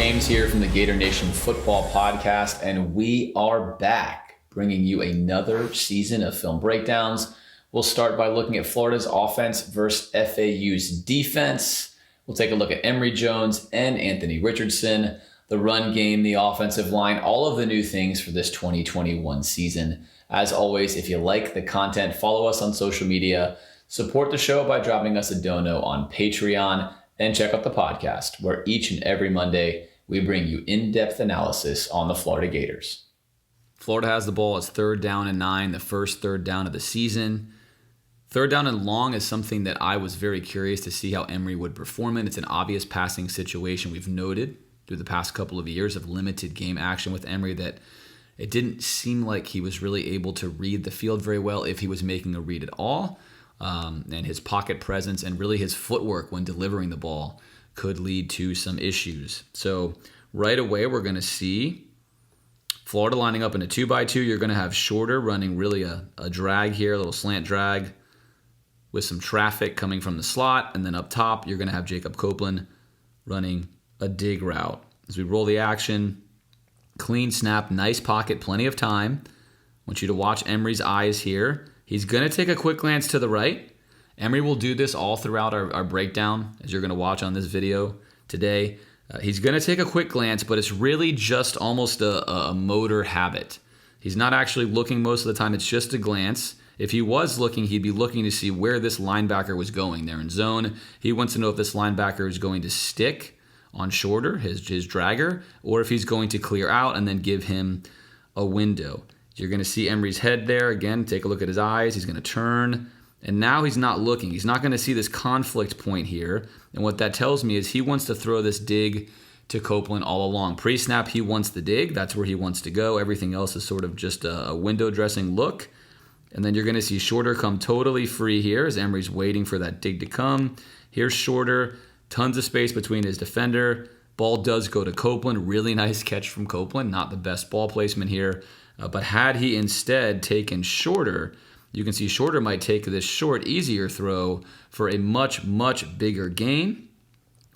James here from the Gator Nation Football Podcast, and we are back bringing you another season of film breakdowns. We'll start by looking at Florida's offense versus FAU's defense. We'll take a look at Emory Jones and Anthony Richardson, the run game, the offensive line, all of the new things for this 2021 season. As always, if you like the content, follow us on social media, support the show by dropping us a dono on Patreon, and check out the podcast, where each and every Monday we bring you in-depth analysis on the Florida Gators. Florida has the ball. It's 3rd down and 9, the first third down of the season. 3rd down and long is something that I was very curious to see how Emory would perform in. It's an obvious passing situation. We've noted through the past couple of years of limited game action with Emory that it didn't seem like he was really able to read the field very well, if he was making a read at all. And his pocket presence and really his footwork when delivering the ball could lead to some issues. So right away, we're going to see Florida lining up in a 2x2. You're going to have Shorter running really a drag here, a little slant drag with some traffic coming from the slot. And then up top, you're going to have Jacob Copeland running a dig route. As we roll the action, clean snap, nice pocket, plenty of time. I want you to watch Emory's eyes here. He's going to take a quick glance to the right. Emory will do this all throughout our breakdown, as you're going to watch on this video today. He's going to take a quick glance, but it's really just almost a motor habit. He's not actually looking most of the time. It's just a glance. If he was looking, he'd be looking to see where this linebacker was going. They're in zone. He wants to know if this linebacker is going to stick on Shorter, his dragger, or if he's going to clear out and then give him a window. You're going to see Emory's head there. Again, take a look at his eyes. He's going to turn. And now he's not looking. He's not going to see this conflict point here. And what that tells me is he wants to throw this dig to Copeland all along. Pre-snap, he wants the dig. That's where he wants to go. Everything else is sort of just a window dressing look. And then you're going to see Shorter come totally free here as Emory's waiting for that dig to come. Here's Shorter. Tons of space between his defender. Ball does go to Copeland. Really nice catch from Copeland. Not the best ball placement here. But had he instead taken Shorter, you can see Shorter might take this short, easier throw for a much, much bigger gain.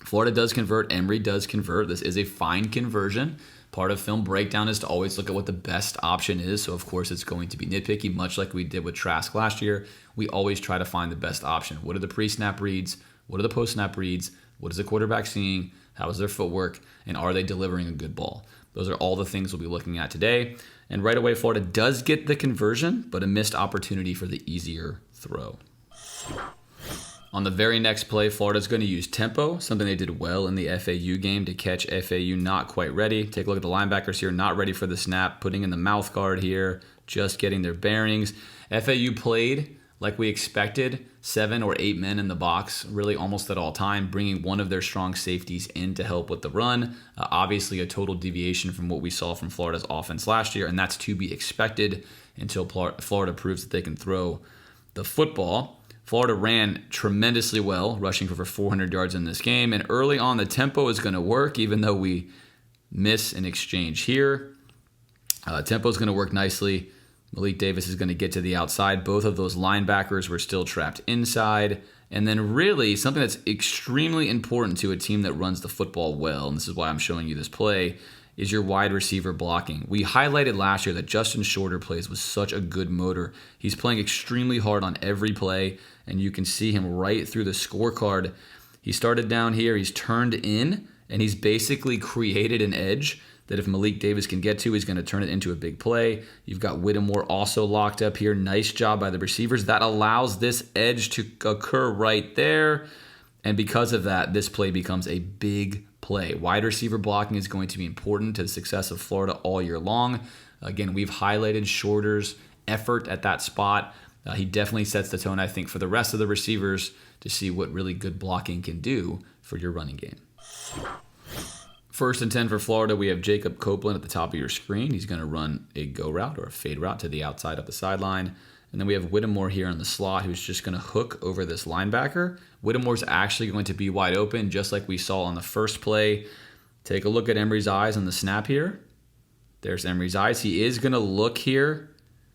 Florida does convert. Emory does convert. This is a fine conversion. Part of film breakdown is to always look at what the best option is. So, of course, it's going to be nitpicky, much like we did with Trask last year. We always try to find the best option. What are the pre-snap reads? What are the post-snap reads? What is the quarterback seeing? How is their footwork? And are they delivering a good ball? Those are all the things we'll be looking at today. And right away, Florida does get the conversion, but a missed opportunity for the easier throw. On the very next play, Florida's going to use tempo, something they did well in the FAU game to catch FAU not quite ready. Take a look at the linebackers here, not ready for the snap, putting in the mouth guard here, just getting their bearings. FAU played like we expected, 7 or 8 men in the box, really almost at all time, bringing one of their strong safeties in to help with the run. Obviously a total deviation from what we saw from Florida's offense last year, and that's to be expected until Florida proves that they can throw the football. Florida ran tremendously well, rushing for over 400 yards in this game, and early on the tempo is going to work, even though we miss an exchange here. Tempo is going to work nicely. Malik Davis is going to get to the outside. Both of those linebackers were still trapped inside. And then really something that's extremely important to a team that runs the football well, and this is why I'm showing you this play, is your wide receiver blocking. We highlighted last year that Justin Shorter plays with such a good motor. He's playing extremely hard on every play, and you can see him right through the scorecard. He started down here, he's turned in, and he's basically created an edge that if Malik Davis can get to, he's going to turn it into a big play. You've got Whittemore also locked up here. Nice job by the receivers. That allows this edge to occur right there. And because of that, this play becomes a big play. Wide receiver blocking is going to be important to the success of Florida all year long. Again, we've highlighted Shorter's effort at that spot. He definitely sets the tone, I think, for the rest of the receivers to see what really good blocking can do for your running game. 1st and 10 for Florida, we have Jacob Copeland at the top of your screen. He's going to run a go route or a fade route to the outside of the sideline. And then we have Whittemore here in the slot who's just going to hook over this linebacker. Whittemore's actually going to be wide open, just like we saw on the first play. Take a look at Emory's eyes on the snap here. There's Emory's eyes. He is going to look here.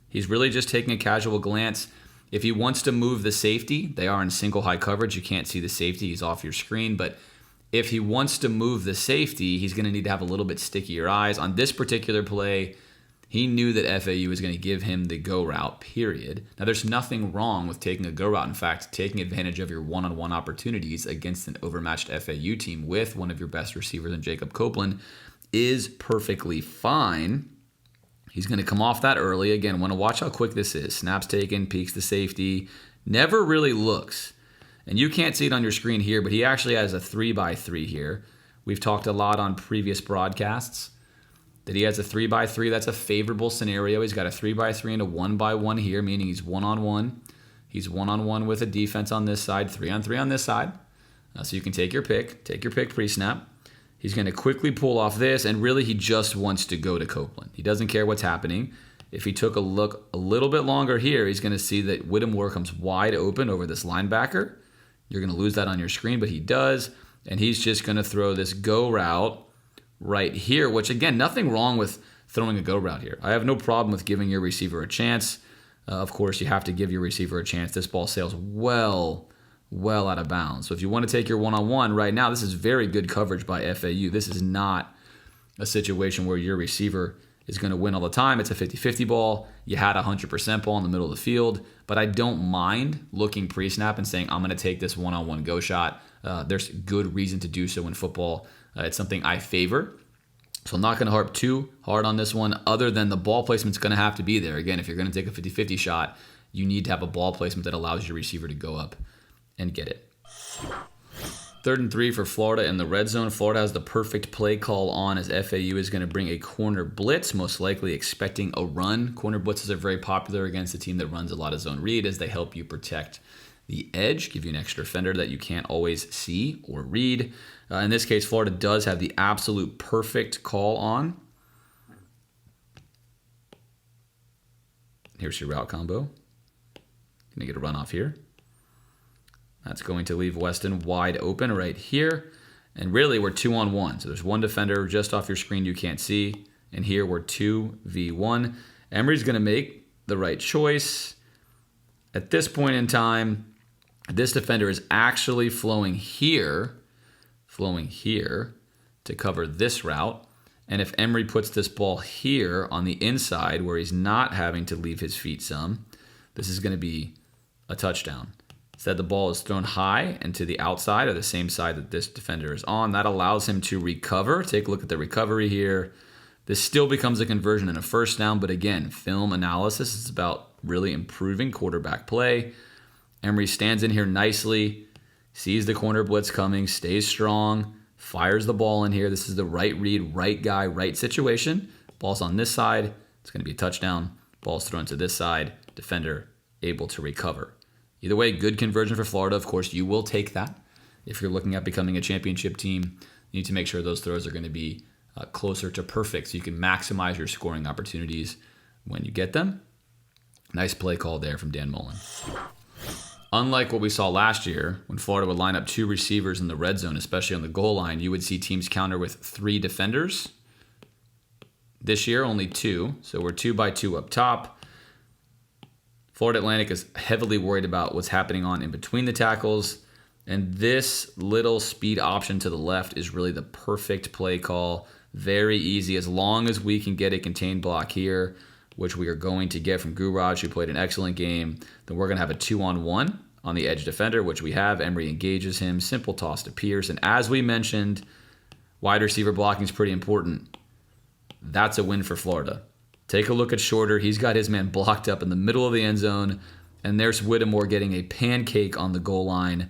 He's really just taking a casual glance. If he wants to move the safety, they are in single high coverage. You can't see the safety. He's off your screen, but If he wants to move the safety, he's going to need to have a little bit stickier eyes. On this particular play, he knew that FAU was going to give him the go route, period. Now, there's nothing wrong with taking a go route. In fact, taking advantage of your one-on-one opportunities against an overmatched FAU team with one of your best receivers in Jacob Copeland is perfectly fine. He's going to come off that early. Again, want to watch how quick this is. Snaps taken, peeks the safety, never really looks. And you can't see it on your screen here, but he actually has a 3x3 here. We've talked a lot on previous broadcasts that he has a 3x3. That's a favorable scenario. He's got a 3x3 and a 1x1 here, meaning he's one-on-one. He's one-on-one with a defense on this side, 3-on-3 on this side. So you can take your pick pre-snap. He's going to quickly pull off this, and really he just wants to go to Copeland. He doesn't care what's happening. If he took a look a little bit longer here, he's going to see that Whittemore comes wide open over this linebacker. You're going to lose that on your screen, but he does, and he's just going to throw this go route right here, which, again, nothing wrong with throwing a go route here. I have no problem with giving your receiver a chance. Of course, you have to give your receiver a chance. This ball sails well out of bounds. So if you want to take your one-on-one right now, this is very good coverage by FAU. This is not a situation where your receiver is going to win all the time. It's a 50-50 ball. You had a 100% ball in the middle of the field, but I don't mind looking pre-snap and saying, I'm going to take this one-on-one go shot. There's good reason to do so in football. It's something I favor. So I'm not going to harp too hard on this one, other than the ball placement's going to have to be there. Again, if you're going to take a 50-50 shot, you need to have a ball placement that allows your receiver to go up and get it. 3rd and 3 for Florida in the red zone. Florida has the perfect play call on as FAU is going to bring a corner blitz, most likely expecting a run. Corner blitzes are very popular against a team that runs a lot of zone read as they help you protect the edge, give you an extra defender that you can't always see or read. In this case, Florida does have the absolute perfect call on. Here's your route combo. Going to get a run off here. That's going to leave Weston wide open right here. And really, we're 2-on-1. So there's one defender just off your screen you can't see. And here we're 2v1. Emory's going to make the right choice. At this point in time, this defender is actually flowing here to cover this route. And if Emory puts this ball here on the inside where he's not having to leave his feet some, this is going to be a touchdown. Instead, the ball is thrown high and to the outside, or the same side that this defender is on. That allows him to recover. Take a look at the recovery here. This still becomes a conversion and a first down, but again, film analysis is about really improving quarterback play. Emory stands in here nicely, sees the corner blitz coming, stays strong, fires the ball in here. This is the right read, right guy, right situation. Ball's on this side. It's going to be a touchdown. Ball's thrown to this side. Defender able to recover. Either way, good conversion for Florida. Of course, you will take that. If you're looking at becoming a championship team, you need to make sure those throws are going to be closer to perfect so you can maximize your scoring opportunities when you get them. Nice play call there from Dan Mullen. Unlike what we saw last year, when Florida would line up 2 receivers in the red zone, especially on the goal line, you would see teams counter with 3 defenders. This year, only 2. So we're 2x2 up top. Florida Atlantic is heavily worried about what's happening on in between the tackles. And this little speed option to the left is really the perfect play call. Very easy. As long as we can get a contained block here, which we are going to get from Guraj, who played an excellent game, then we're going to have a 2-on-1 on the edge defender, which we have. Emory engages him. Simple toss to Pierce. And as we mentioned, wide receiver blocking is pretty important. That's a win for Florida. Take a look at Shorter. He's got his man blocked up in the middle of the end zone. And there's Whittemore getting a pancake on the goal line.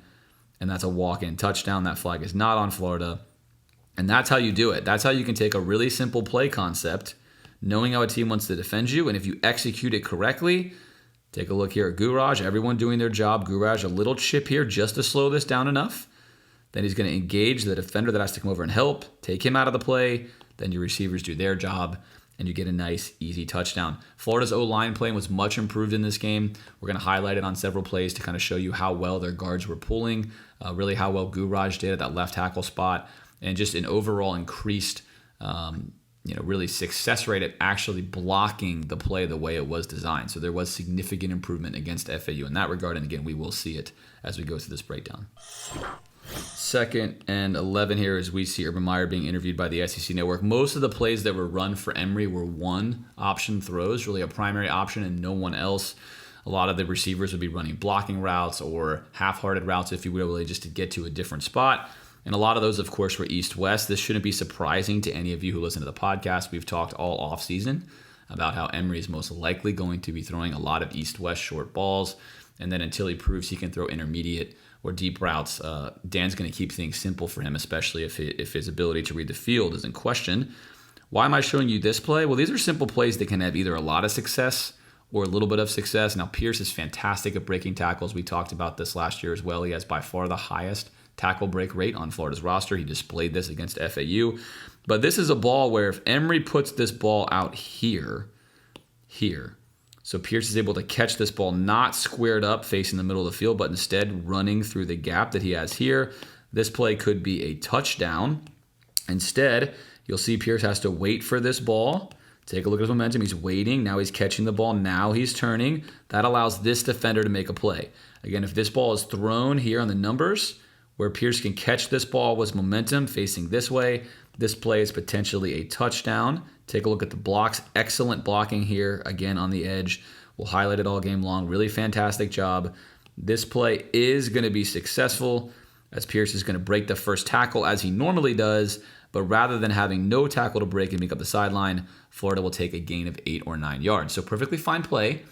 And that's a walk-in touchdown. That flag is not on Florida. And that's how you do it. That's how you can take a really simple play concept, knowing how a team wants to defend you. And if you execute it correctly, take a look here at Guraj. Everyone doing their job. Guraj, a little chip here just to slow this down enough. Then he's going to engage the defender that has to come over and help. Take him out of the play. Then your receivers do their job. And you get a nice, easy touchdown. Florida's O-line play was much improved in this game. We're going to highlight it on several plays to kind of show you how well their guards were pulling, really how well Guraj did at that left tackle spot, and just an overall increased, really success rate at actually blocking the play the way it was designed. So there was significant improvement against FAU in that regard. And again, we will see it as we go through this breakdown. Second and 11 here as we see Urban Meyer being interviewed by the SEC Network. Most of the plays that were run for Emory were one option throws, really a primary option and no one else. A lot of the receivers would be running blocking routes or half-hearted routes, if you will, really just to get to a different spot. And a lot of those, of course, were east-west. This shouldn't be surprising to any of you who listen to the podcast. We've talked all offseason about how Emory is most likely going to be throwing a lot of east-west short balls. And then until he proves he can throw intermediate or deep routes, Dan's going to keep things simple for him, especially if his ability to read the field is in question. Why am I showing you this play? Well, these are simple plays that can have either a lot of success or a little bit of success. Now, Pierce is fantastic at breaking tackles. We talked about this last year as well. He has by far the highest tackle break rate on Florida's roster. He displayed this against FAU. But this is a ball where if Emory puts this ball out here, so Pierce is able to catch this ball not squared up facing the middle of the field, but instead running through the gap that he has here. This play could be a touchdown. Instead, you'll see Pierce has to wait for this ball. Take a look at his momentum. He's waiting. Now he's catching the ball. Now he's turning. That allows this defender to make a play. Again, if this ball is thrown here on the numbers, where Pierce can catch this ball with momentum facing this way, this play is potentially a touchdown. Take a look at the blocks. Excellent blocking here, again, on the edge. We'll highlight it all game long. Really fantastic job. This play is going to be successful as Pierce is going to break the first tackle as he normally does, but rather than having no tackle to break and make up the sideline, Florida will take a gain of 8 or 9 yards. So perfectly fine play.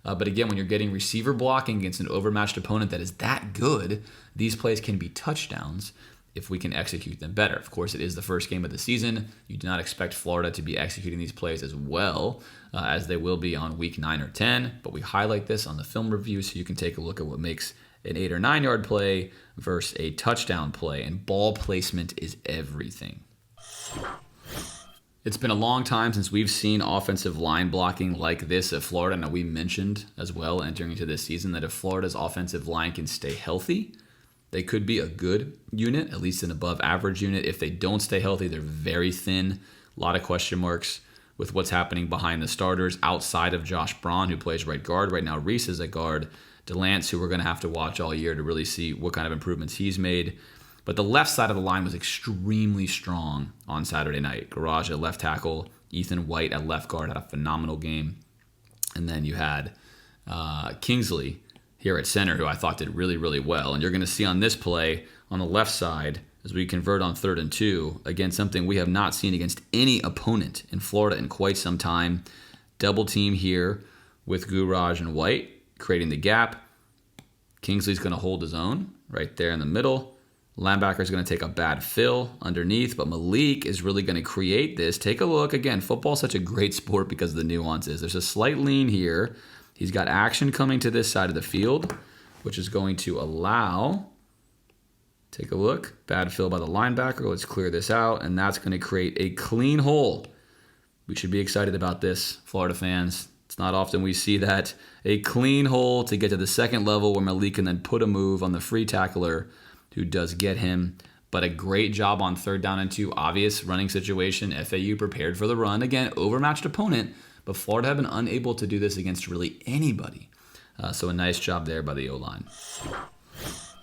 But again, when you're getting receiver blocking against an overmatched opponent that is that good, these plays can be touchdowns if we can execute them better. Of course, it is the first game of the season. You do not expect Florida to be executing these plays as well as they will be on week 9 or 10, but we highlight this on the film review so you can take a look at what makes an 8 or 9 yard play versus a touchdown play, and ball placement is everything. It's been a long time since we've seen offensive line blocking like this at Florida. Now, we mentioned as well entering into this season that if Florida's offensive line can stay healthy, they could be a good unit, at least an above average unit. If they don't stay healthy, they're very thin. A lot of question marks with what's happening behind the starters outside of Josh Braun, who plays right guard. Right now, Reese is at guard. Delance, who we're going to have to watch all year to really see what kind of improvements he's made. But the left side of the line was extremely strong on Saturday night. Garage at left tackle, Ethan White at left guard had a phenomenal game. And then you had Kingsley here at center, who I thought did really, really well. And you're going to see on this play on the left side, as we convert on 3rd and 2, again, something we have not seen against any opponent in Florida in quite some time. Double team here with Guraj and White, creating the gap. Kingsley's going to hold his own right there in the middle. Linebacker is going to take a bad fill underneath, but Malik is really going to create this. Take a look. Again, football's such a great sport because of the nuances. There's a slight lean here. He's got action coming to this side of the field, which is going to allow, take a look, bad fill by the linebacker. Let's clear this out, and that's going to create a clean hole. We should be excited about this, Florida fans. It's not often we see that. A clean hole to get to the second level where Malik can then put a move on the free tackler who does get him. But a great job on 3rd down and 2. Obvious running situation. FAU prepared for the run. Again, overmatched opponent, but Florida have been unable to do this against really anybody. So a nice job there by the O-line.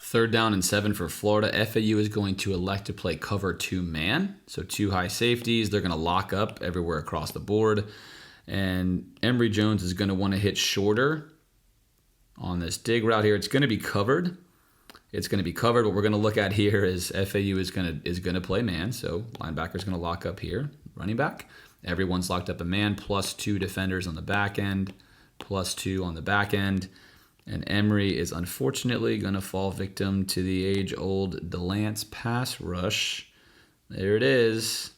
3rd down and 7 for Florida. FAU is going to elect to play cover 2 man. So 2 high safeties. They're going to lock up everywhere across the board. And Emory Jones is going to want to hit shorter on this dig route here. It's going to be covered. What we're going to look at here is FAU is going to play man. So linebacker is going to lock up here. Running back. Everyone's locked up a man, plus 2 defenders on the back end, plus 2 on the back end. And Emory is unfortunately going to fall victim to the age-old Delance pass rush. There it is.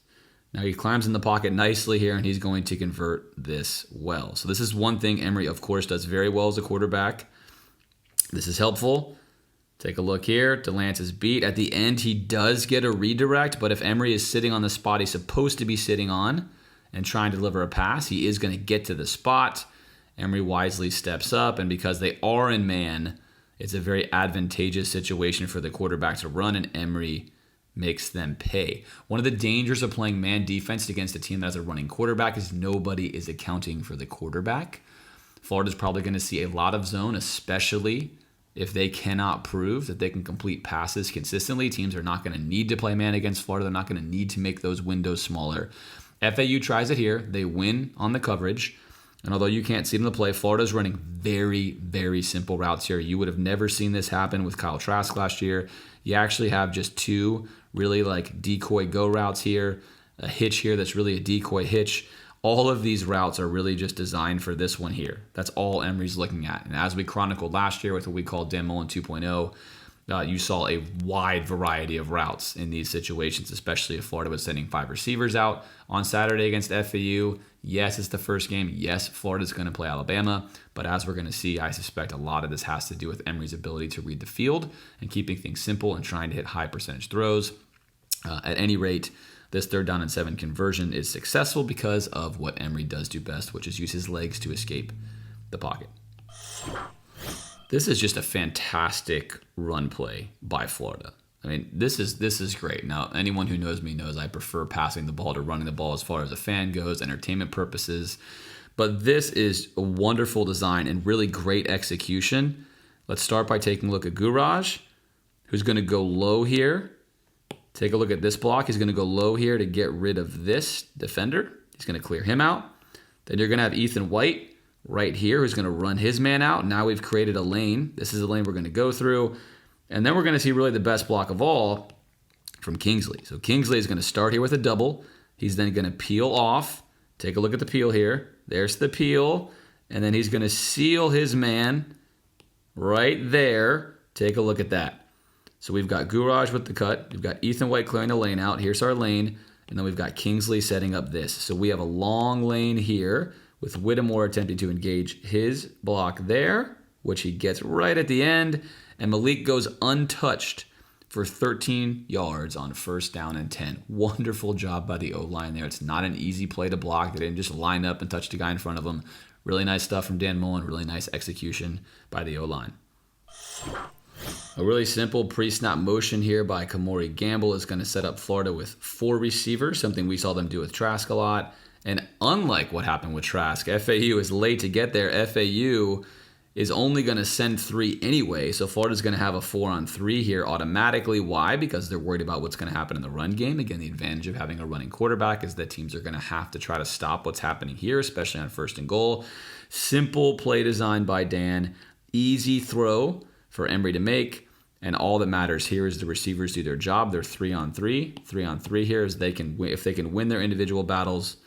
Now he climbs in the pocket nicely here, and he's going to convert this well. So this is one thing Emory, of course, does very well as a quarterback. This is helpful. Take a look here. Delance is beat. At the end, he does get a redirect, but if Emory is sitting on the spot he's supposed to be sitting on and trying to deliver a pass, he is going to get to the spot. Emory wisely steps up, and because they are in man, it's a very advantageous situation for the quarterback to run, and Emory makes them pay. One of the dangers of playing man defense against a team that has a running quarterback is nobody is accounting for the quarterback. Florida's probably going to see a lot of zone, especially if they cannot prove that they can complete passes consistently, teams are not going to need to play man against Florida. They're not going to need to make those windows smaller. FAU tries it here. They win on the coverage. And although you can't see them to play, Florida's running very, very simple routes here. You would have never seen this happen with Kyle Trask last year. You actually have just two really like decoy go routes here, a hitch here that's really a decoy hitch. All of these routes are really just designed for this one here. That's all Emory's looking at. And as we chronicled last year with what we called Dan Mullen 2.0, you saw a wide variety of routes in these situations, especially if Florida was sending 5 receivers out on Saturday against FAU. Yes, it's the first game. Yes, Florida's going to play Alabama. But as we're going to see, I suspect a lot of this has to do with Emory's ability to read the field and keeping things simple and trying to hit high percentage throws. At any rate, this 3rd down and 7 conversion is successful because of what Emory does do best, which is use his legs to escape the pocket. This is just a fantastic run play by Florida. I mean, this is great. Now, anyone who knows me knows I prefer passing the ball to running the ball as far as a fan goes, entertainment purposes. But this is a wonderful design and really great execution. Let's start by taking a look at Guraj, who's going to go low here. Take a look at this block. He's going to go low here to get rid of this defender. He's going to clear him out. Then you're going to have Ethan White right here who's going to run his man out. Now we've created a lane. This is the lane we're going to go through. And then we're going to see really the best block of all from Kingsley. So Kingsley is going to start here with a double. He's then going to peel off. Take a look at the peel here. There's the peel. And then he's going to seal his man right there. Take a look at that. So we've got Guraj with the cut. We've got Ethan White clearing the lane out. Here's our lane. And then we've got Kingsley setting up this. So we have a long lane here with Whittemore attempting to engage his block there, which he gets right at the end. And Malik goes untouched for 13 yards on 1st down and 10. Wonderful job by the O-line there. It's not an easy play to block. They didn't just line up and touch the guy in front of them. Really nice stuff from Dan Mullen. Really nice execution by the O-line. A really simple pre-snap motion here by Emory Gamble is going to set up Florida with 4 receivers, something we saw them do with Trask a lot. And unlike what happened with Trask, FAU is late to get there. FAU is only going to send 3 anyway, so Florida's going to have a 4-on-3 here automatically. Why? Because they're worried about what's going to happen in the run game. Again, the advantage of having a running quarterback is that teams are going to have to try to stop what's happening here, especially on 1st and goal. Simple play design by Dan. Easy throw for Emory to make. And all that matters here is the receivers do their job. They're 3-on-3. 3-on-3 here is if they can win their individual battles,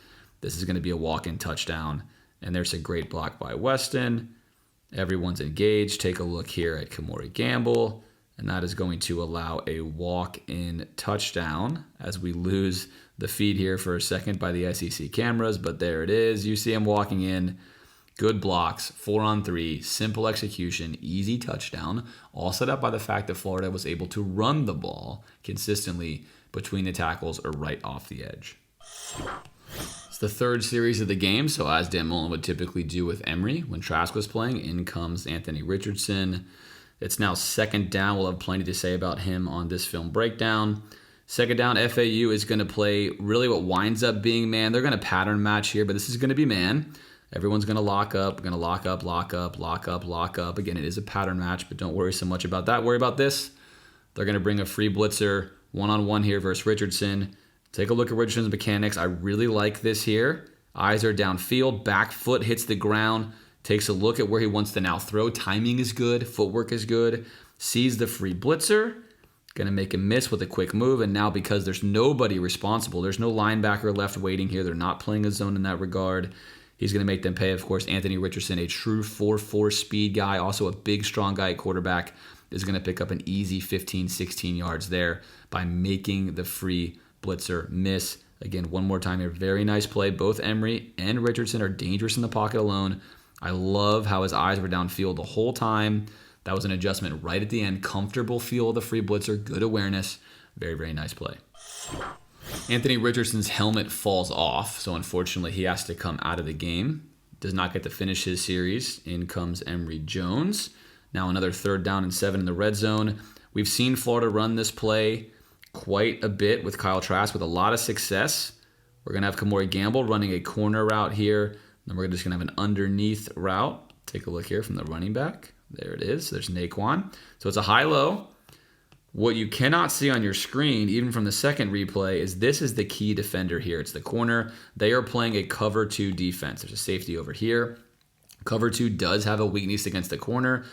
this is going to be a walk-in touchdown. And there's a great block by Weston. Everyone's engaged. Take a look here at Emory Gamble. And that is going to allow a walk-in touchdown as we lose the feed here for a second by the SEC cameras. But there it is. You see him walking in. Good blocks, 4-on-3, simple execution, easy touchdown, all set up by the fact that Florida was able to run the ball consistently between the tackles or right off the edge. It's the 3rd series of the game, so as Dan Mullen would typically do with Emory, when Trask was playing, in comes Anthony Richardson. It's now 2nd down. We'll have plenty to say about him on this film breakdown. 2nd down, FAU is going to play really what winds up being man. They're going to pattern match here, but this is going to be man. Everyone's going to lock up. We're going to lock up, lock up, lock up, lock up. Again, it is a pattern match, but don't worry so much about that. Worry about this. They're going to bring a free blitzer one-on-one here versus Richardson. Take a look at Richardson's mechanics. I really like this here. Eyes are downfield. Back foot hits the ground. Takes a look at where he wants to now throw. Timing is good. Footwork is good. Sees the free blitzer. Going to make a miss with a quick move. And now because there's nobody responsible, there's no linebacker left waiting here. They're not playing a zone in that regard. He's going to make them pay. Of course, Anthony Richardson, a true 4.4 speed guy, also a big, strong guy at quarterback, is going to pick up an easy 15, 16 yards there by making the free blitzer miss. Again, one more time here. Very nice play. Both Emory and Richardson are dangerous in the pocket alone. I love how his eyes were downfield the whole time. That was an adjustment right at the end. Comfortable feel of the free blitzer. Good awareness. Very, very nice play. Anthony Richardson's helmet falls off, so unfortunately he has to come out of the game. Does not get to finish his series. In comes Emory Jones. Now another 3rd down and 7 in the red zone. We've seen Florida run this play quite a bit with Kyle Trask with a lot of success. We're going to have Emory Gamble running a corner route here. Then we're just going to have an underneath route. Take a look here from the running back. There it is. There's Naquan. So it's a high-low. What you cannot see on your screen, even from the second replay, is this is the key defender here. It's the corner. They are playing a cover 2 defense. There's a safety over here. Cover 2 does have a weakness against the corner.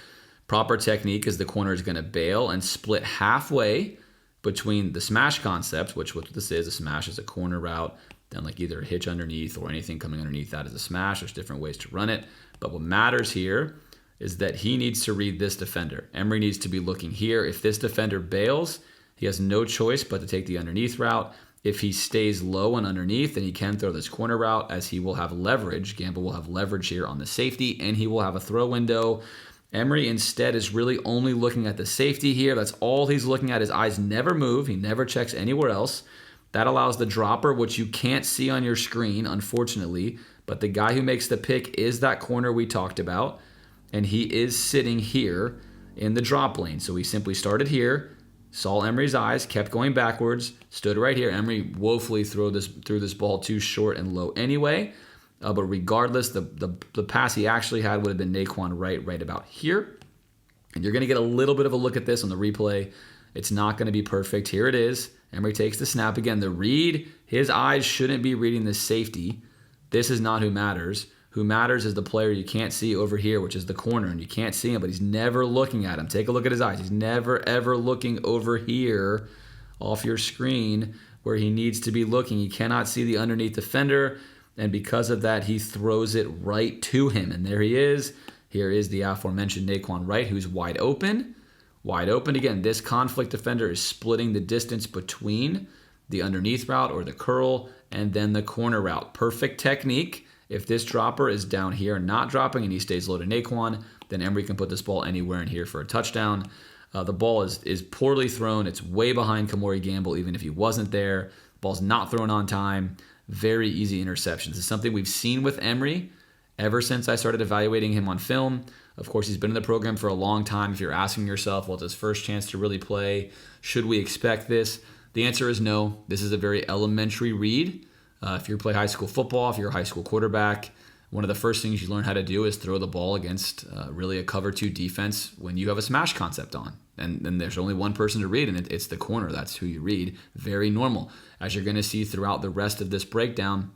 Proper technique is the corner is going to bail and split halfway between the smash concept, which what this is, a smash is a corner route, then like either a hitch underneath or anything coming underneath that is a smash. There's different ways to run it. But what matters here is that he needs to read this defender. Emory needs to be looking here. If this defender bails, he has no choice but to take the underneath route. If he stays low and underneath, then he can throw this corner route as he will have leverage. Gamble will have leverage here on the safety, and he will have a throw window. Emory instead is really only looking at the safety here. That's all he's looking at. His eyes never move. He never checks anywhere else. That allows the dropper, which you can't see on your screen, unfortunately, but the guy who makes the pick is that corner we talked about, and he is sitting here in the drop lane. So he simply started here, saw Emory's eyes, kept going backwards, stood right here. Emory woefully threw this ball too short and low anyway. But regardless, the pass he actually had would have been Naquan right about here. And you're going to get a little bit of a look at this on the replay. It's not going to be perfect. Here it is. Emory takes the snap. Again, the read, his eyes shouldn't be reading the safety. This is not who matters. Who matters is the player you can't see over here, which is the corner, and you can't see him, but he's never looking at him. Take a look at his eyes. He's never, ever looking over here off your screen where he needs to be looking. He cannot see the underneath defender, and because of that, he throws it right to him, and there he is. Here is the aforementioned Naquan Wright, who's wide open. Wide open. Again, this conflict defender is splitting the distance between the underneath route or the curl and then the corner route. Perfect technique. If this dropper is down here not dropping and he stays low to Naquan, then Emory can put this ball anywhere in here for a touchdown. The ball is poorly thrown. It's way behind Kamori Gamble, even if he wasn't there. Ball's not thrown on time. Very easy interceptions. It's something we've seen with Emory ever since I started evaluating him on film. Of course, he's been in the program for a long time. If you're asking yourself, well, it's his first chance to really play. Should we expect this? The answer is no. This is a very elementary read. If you play high school football, if you're a high school quarterback, one of the first things you learn how to do is throw the ball against really a cover 2 defense when you have a smash concept on. And then there's only one person to read, and it's the corner. That's who you read. Very normal. As you're going to see throughout the rest of this breakdown,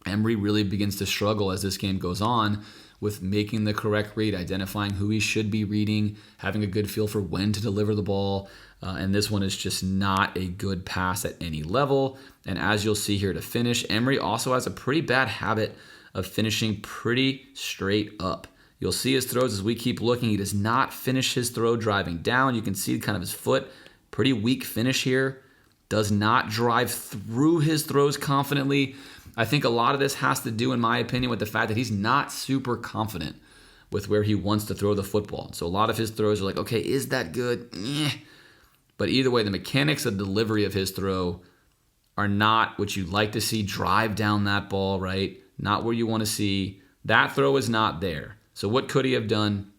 Emory really begins to struggle as this game goes on with making the correct read, identifying who he should be reading, having a good feel for when to deliver the ball. And this one is just not a good pass at any level. And as you'll see here to finish, Emory also has a pretty bad habit of finishing pretty straight up. You'll see his throws as we keep looking. He does not finish his throw driving down. You can see kind of his foot. Pretty weak finish here. Does not drive through his throws confidently. I think a lot of this has to do, in my opinion, with the fact that he's not super confident with where he wants to throw the football. So a lot of his throws are like, okay, is that good? But either way, the mechanics of delivery of his throw are not what you'd like to see. Drive down that ball, right? Not where you want to see. That throw is not there. So what could he have done?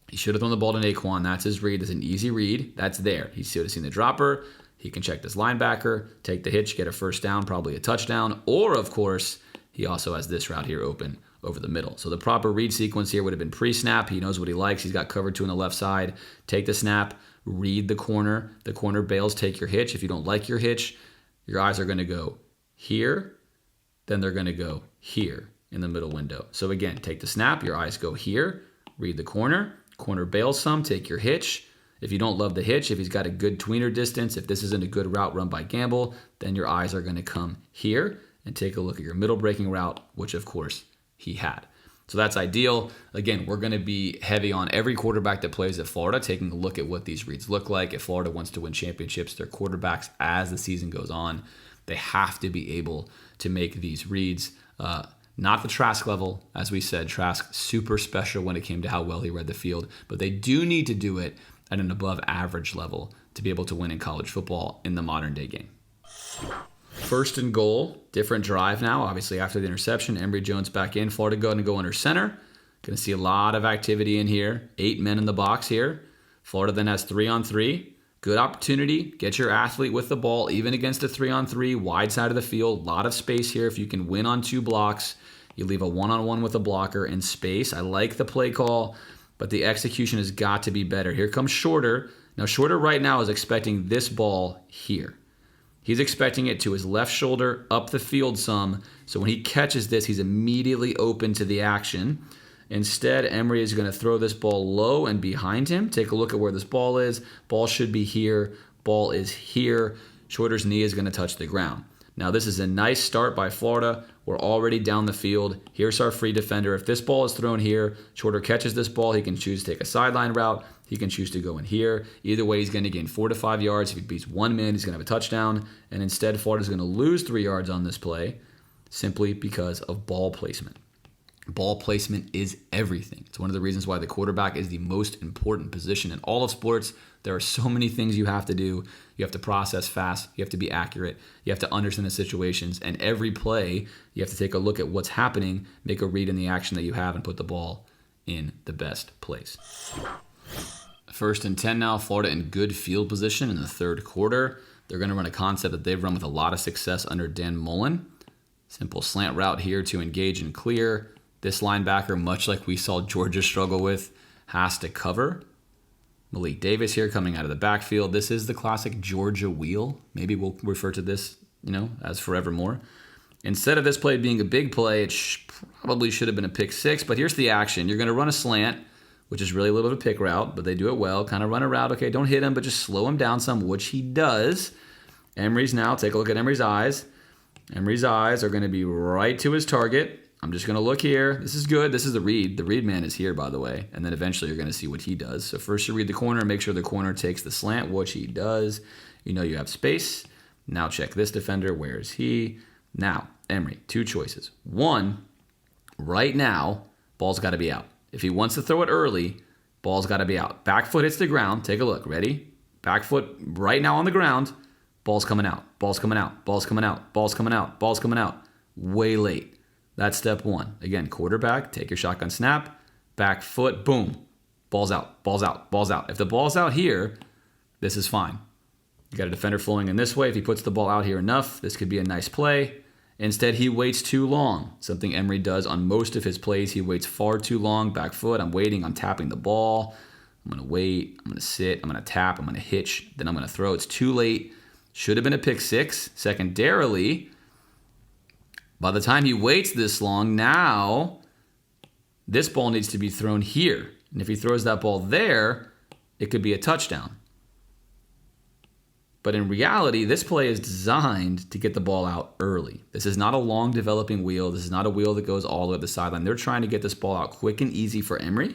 He should have thrown the ball to Naquan. That's his read. It's an easy read. That's there. He should have seen the dropper. He can check this linebacker, take the hitch, get a first down, probably a touchdown. Or, of course, he also has this route here open over the middle. So the proper read sequence here would have been pre-snap. He knows what he likes. He's got cover 2 on the left side. Take the snap, read the corner. The corner bails, take your hitch. If you don't like your hitch, your eyes are going to go here. Then they're going to go here in the middle window. So again, take the snap. Your eyes go here. Read the corner. Corner bails some. Take your hitch. If you don't love the hitch, if he's got a good tweener distance, if this isn't a good route run by Gamble, then your eyes are going to come here and take a look at your middle breaking route, which of course he had. So that's ideal. Again, we're going to be heavy on every quarterback that plays at Florida, taking a look at what these reads look like. If Florida wants to win championships, their quarterbacks, as the season goes on, they have to be able to make these reads. Not the Trask level. As we said, Trask super special when it came to how well he read the field, but they do need to do it at an above average level to be able to win in college football in the modern day game. First and goal, different drive now. Obviously after the interception, Emory Jones back in. Florida going to go under center. Going to see a lot of activity in here. 8 men in the box here. Florida then has 3-on-3. Good opportunity. Get your athlete with the ball, even against a 3-on-3, wide side of the field. A lot of space here. If you can win on 2 blocks, you leave a 1-on-1 with a blocker in space. I like the play call. but the execution has got to be better. Here comes Shorter. Now, Shorter right now is expecting this ball here. He's expecting it to his left shoulder, up the field some. So when he catches this, he's immediately open to the action. Instead, Emory is going to throw this ball low and behind him. Take a look at where this ball is. Ball should be here. Ball is here. Shorter's knee is going to touch the ground. Now, this is a nice start by Florida. We're already down the field. Here's our free defender. If this ball is thrown here, Shorter catches this ball. He can choose to take a sideline route. He can choose to go in here. Either way, he's going to gain 4 to 5 yards. If he beats one man, he's going to have a touchdown. And instead, Florida's going to lose 3 yards on this play simply because of ball placement. Ball placement is everything. It's one of the reasons why the quarterback is the most important position in all of sports. There are so many things you have to do. You have to process fast. You have to be accurate. You have to understand the situations. And every play, you have to take a look at what's happening, make a read in the action that you have, and put the ball in the best place. 1st and 10 now. Florida in good field position in the 3rd quarter. They're going to run a concept that they've run with a lot of success under Dan Mullen. Simple slant route here to engage and clear. This linebacker, much like we saw Georgia struggle with, has to cover. Malik Davis here coming out of the backfield. This is the classic Georgia wheel. Maybe we'll refer to this, as forevermore. Instead of this play being a big play, it probably should have been a pick 6. But here's the action. You're going to run a slant, which is really a little bit of a pick route, but they do it well. Kind of run a route. Okay, don't hit him, but just slow him down some, which he does. Emory's now, take a look at Emory's eyes. Emory's eyes are going to be right to his target. I'm just going to look here. This is good. This is the read. The read man is here, by the way. And then eventually you're going to see what he does. So first you read the corner, make sure the corner takes the slant, which he does. You have space. Now check this defender. Where is he? Now, Emory, 2 choices. 1, right now, ball's got to be out. If he wants to throw it early, ball's got to be out. Back foot hits the ground. Take a look. Ready? Back foot right now on the ground. Ball's coming out. Ball's coming out. Ball's coming out. Ball's coming out. Ball's coming out. Way late. That's step 1. Again, quarterback, take your shotgun snap, back foot, boom. Ball's out, ball's out, ball's out. If the ball's out here, this is fine. You got a defender flowing in this way. If he puts the ball out here enough, this could be a nice play. Instead, he waits too long. Something Emory does on most of his plays. He waits far too long. Back foot, I'm waiting, I'm tapping the ball. I'm going to wait, I'm going to sit, I'm going to tap, I'm going to hitch, then I'm going to throw. It's too late. Should have been a pick 6. Secondarily, by the time he waits this long, now this ball needs to be thrown here. And if he throws that ball there, it could be a touchdown. But in reality, this play is designed to get the ball out early. This is not a long developing wheel. This is not a wheel that goes all the way to the sideline. They're trying to get this ball out quick and easy for Emory.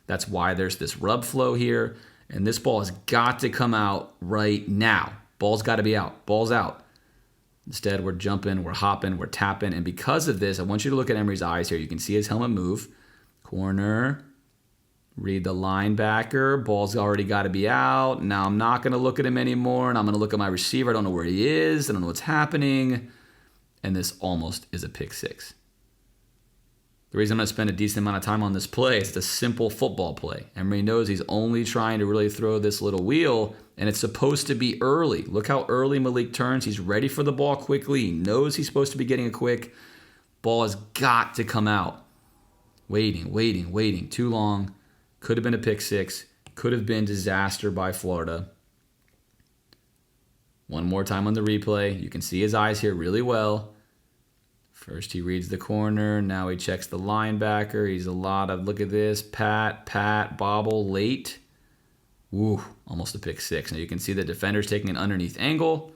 That's why there's this rub flow here. And this ball has got to come out right now. Ball's got to be out. Ball's out. Instead, we're jumping, we're hopping, we're tapping. And because of this, I want you to look at Emory's eyes here. You can see his helmet move. Corner. Read the linebacker. Ball's already got to be out. Now I'm not going to look at him anymore, and I'm going to look at my receiver. I don't know where he is. I don't know what's happening. And this almost is a pick 6. The reason I'm going to spend a decent amount of time on this play is it's a simple football play. Emory knows he's only trying to really throw this little wheel, and it's supposed to be early. Look how early Malik turns. He's ready for the ball quickly. He knows he's supposed to be getting a quick. Ball has got to come out. Waiting. Too long. Could have been a pick 6. Could have been disaster by Florida. One more time on the replay. You can see his eyes here really well. First he reads the corner. Now he checks the linebacker. He's look at this. Pat, bobble, late. Woo, almost a pick 6. Now you can see the defender's taking an underneath angle.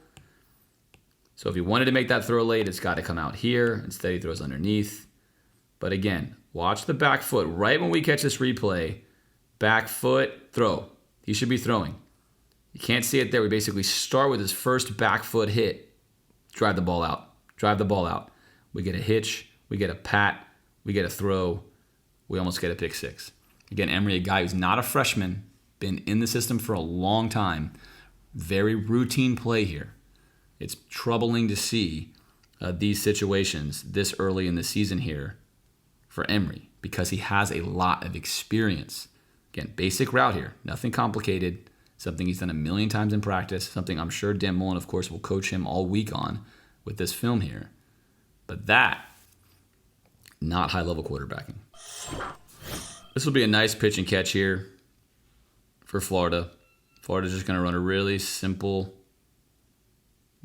So if he wanted to make that throw late, it's got to come out here. Instead he throws underneath. But again, watch the back foot. Right when we catch this replay, back foot, throw. He should be throwing. You can't see it there. We basically start with his first back foot hit. Drive the ball out. We get a hitch. We get a pat. We get a throw. We almost get a pick 6. Again, Emory, a guy who's not a freshman, been in the system for a long time. Very routine play here. It's troubling to see these situations this early in the season here for Emory because he has a lot of experience. Again, basic route here. Nothing complicated. Something he's done a million times in practice. Something I'm sure Dan Mullen, of course, will coach him all week on with this film here. But that, not high-level quarterbacking. This will be a nice pitch and catch here for Florida. Florida's just going to run a really simple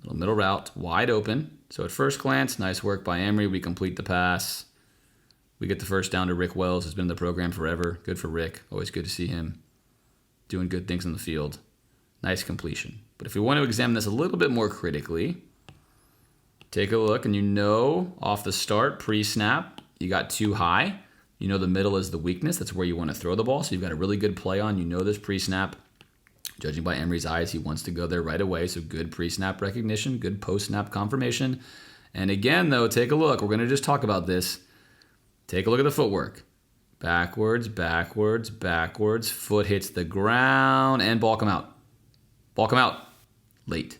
little middle route, wide open. So at first glance, nice work by Emory. We complete the pass. We get the first down to Rick Wells, who's been in the program forever. Good for Rick. Always good to see him doing good things on the field. Nice completion. But if we want to examine this a little bit more critically, take a look, and you know off the start, pre-snap, you got too high. You know the middle is the weakness. That's where you want to throw the ball. So you've got a really good play on. You know this pre-snap. Judging by Emory's eyes, he wants to go there right away. So good pre-snap recognition, good post-snap confirmation. And again, though, take a look. We're going to just talk about this. Take a look at the footwork. Backwards, backwards, backwards. Foot hits the ground, and ball come out. Ball come out. Late.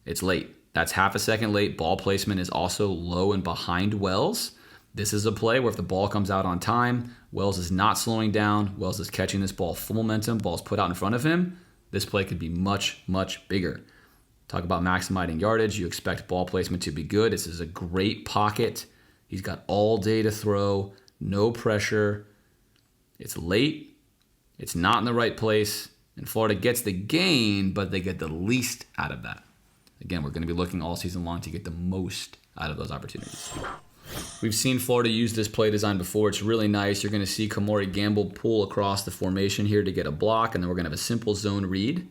It's late. That's half a second late. Ball placement is also low and behind Wells. This is a play where if the ball comes out on time, Wells is not slowing down. Wells is catching this ball full momentum. Ball's put out in front of him. This play could be much, much bigger. Talk about maximizing yardage. You expect ball placement to be good. This is a great pocket. He's got all day to throw. No pressure. It's late. It's not in the right place. And Florida gets the gain, but they get the least out of that. Again, we're going to be looking all season long to get the most out of those opportunities. We've seen Florida use this play design before. It's really nice. You're going to see Kamori Gamble pull across the formation here to get a block, and then we're going to have a simple zone read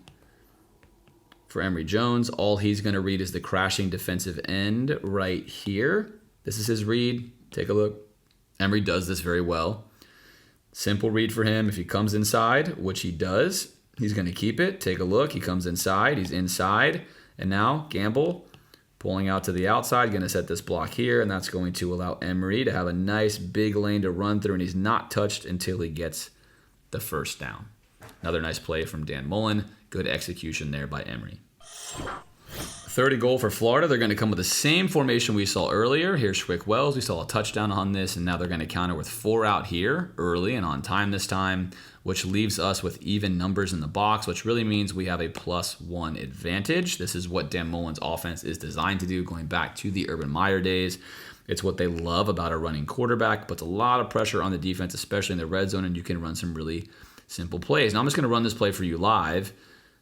for Emory Jones. All he's going to read is the crashing defensive end right here. This is his read. Take a look. Emory does this very well. Simple read for him. If he comes inside, which he does, he's going to keep it. Take a look. He comes inside. He's inside. And now Gamble pulling out to the outside, going to set this block here, and that's going to allow Emory to have a nice big lane to run through, and he's not touched until he gets the first down. Another nice play from Dan Mullen. Good execution there by Emory. Third and goal for Florida. They're going to come with the same formation we saw earlier. Here's Rick Wells. We saw a touchdown on this, and now they're going to counter with 4 out here early and on time this time, which leaves us with even numbers in the box, which really means we have a +1 advantage. This is what Dan Mullen's offense is designed to do, going back to the Urban Meyer days. It's what they love about a running quarterback. Puts a lot of pressure on the defense, especially in the red zone, and you can run some really simple plays. Now I'm just going to run this play for you live.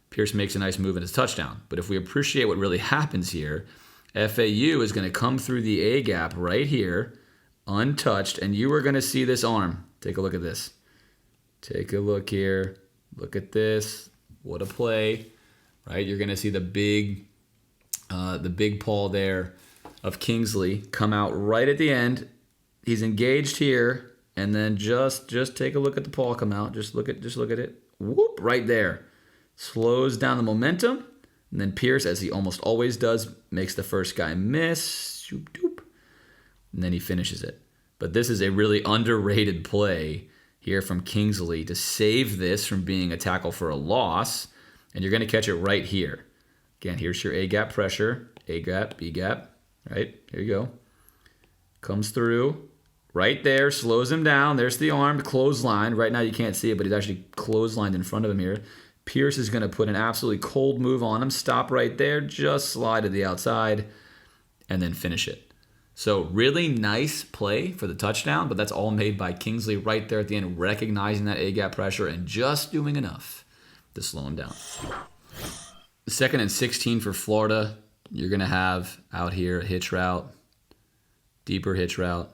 Pierce makes a nice move and it's a touchdown. But if we appreciate what really happens here, FAU is going to come through the A gap right here, untouched, and you are going to see this arm. Take a look at this. Take a look here. Look at this. What a play, right? You're going to see the big paw there of Kingsley come out right at the end. He's engaged here, and then just take a look at the paw come out. Just look at it. Whoop, right there. Slows down the momentum, and then Pierce, as he almost always does, makes the first guy miss. Shoop, doop, and then he finishes it. But this is a really underrated play here from Kingsley to save this from being a tackle for a loss, and you're going to catch it right here. Again, here's your A-gap pressure, A-gap, B-gap, right? Here you go. Comes through right there, slows him down. There's the arm, clothesline. Right now you can't see it, but he's actually clotheslined in front of him here. Pierce is going to put an absolutely cold move on him. Stop right there, just slide to the outside, and then finish it. So really nice play for the touchdown, but that's all made by Kingsley right there at the end, recognizing that A-gap pressure and just doing enough to slow him down. 2nd and 16 for Florida. You're going to have out here a hitch route, deeper hitch route.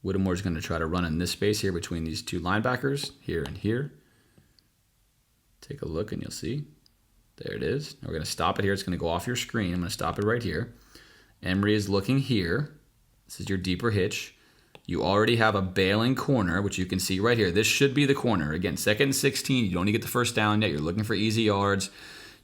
Whittemore's going to try to run in this space here between these two linebackers, here and here. Take a look and you'll see. There it is. Now we're going to stop it here. It's going to go off your screen. I'm going to stop it right here. Emory is looking here. This is your deeper hitch. You already have a bailing corner, which you can see right here. This should be the corner. Again, 2nd and 16. You don't need to get the first down yet. You're looking for easy yards.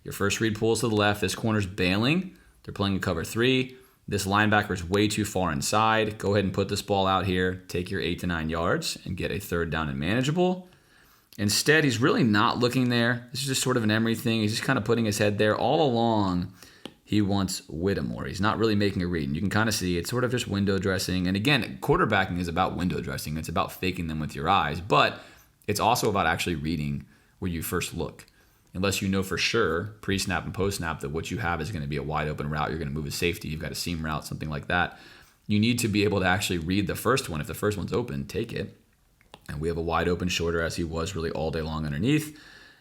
Your first read pulls to the left. This corner's bailing. They're playing a cover 3. This linebacker is way too far inside. Go ahead and put this ball out here. Take your 8 to 9 yards and get a 3rd down and manageable. Instead, he's really not looking there. This is just sort of an Emory thing. He's just kind of putting his head there. All along, he wants Whittemore. He's not really making a read. And you can kind of see it's sort of just window dressing. And again, quarterbacking is about window dressing. It's about faking them with your eyes. But it's also about actually reading where you first look. Unless you know for sure, pre-snap and post-snap, that what you have is going to be a wide open route. You're going to move a safety. You've got a seam route, something like that. You need to be able to actually read the first one. If the first one's open, take it. And we have a wide open shoulder, as he was really all day long underneath.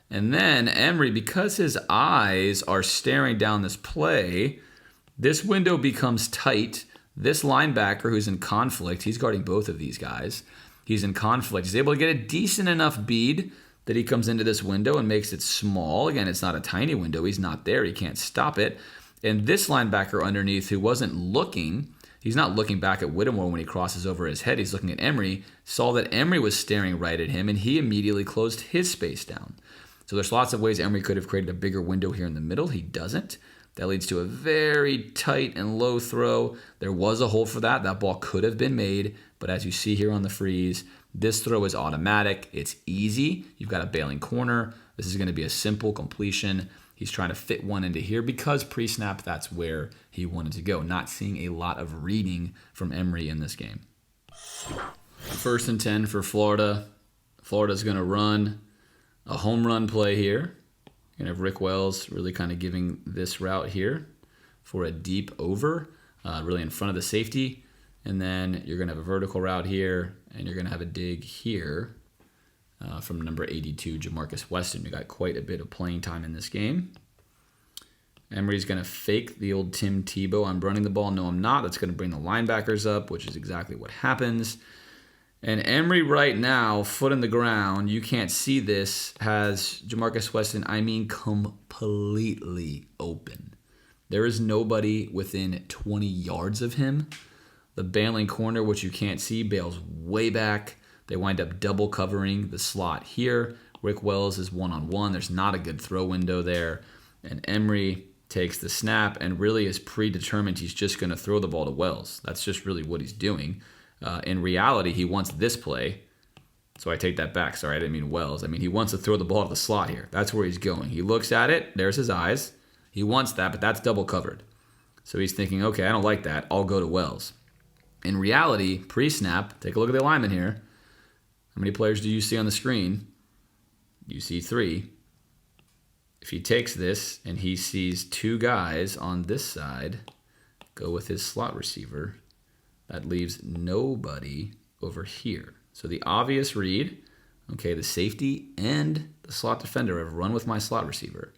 And then Emory, because his eyes are staring down this play, this window becomes tight. This linebacker who's in conflict, he's guarding both of these guys. He's in conflict. He's able to get a decent enough bead that he comes into this window and makes it small. Again, it's not a tiny window. He's not there. He can't stop it. And this linebacker underneath, who wasn't looking, he's not looking back at Whittemore when he crosses over his head. He's looking at Emory, saw that Emory was staring right at him, and he immediately closed his space down. So there's lots of ways Emory could have created a bigger window here in the middle. He doesn't. That leads to a very tight and low throw. There was a hole for that. That ball could have been made, but as you see here on the freeze, this throw is automatic. It's easy. You've got a bailing corner. This is going to be a simple completion. He's trying to fit one into here because pre-snap, that's where he wanted to go. Not seeing a lot of reading from Emory in this game. 1st and 10 for Florida. Florida's going to run a home run play here. You're going to have Rick Wells really kind of giving this route here for a deep over, really in front of the safety. And then you're going to have a vertical route here, and you're going to have a dig here from number 82, Jamarcus Weston, who got quite a bit of playing time in this game. Emory's going to fake the old Tim Tebow. I'm running the ball. No, I'm not. That's going to bring the linebackers up, which is exactly what happens. And Emory right now, foot in the ground, you can't see this, has Jamarcus Weston, completely open. There is nobody within 20 yards of him. The bailing corner, which you can't see, bails way back. They wind up double covering the slot here. Rick Wells is one-on-one. There's not a good throw window there. And Emory takes the snap and really is predetermined he's just going to throw the ball to Wells. That's just really what he's doing. In reality, he wants this play. So I take that back. Sorry, I didn't mean Wells. I mean, he wants to throw the ball to the slot here. That's where he's going. He looks at it. There's his eyes. He wants that, but that's double covered. So he's thinking, okay, I don't like that. I'll go to Wells. In reality, pre-snap, take a look at the alignment here. How many players do you see on the screen? You see 3. If he takes this and he sees 2 guys on this side, go with his slot receiver. That leaves nobody over here. So the obvious read, okay, the safety and the slot defender have run with my slot receiver.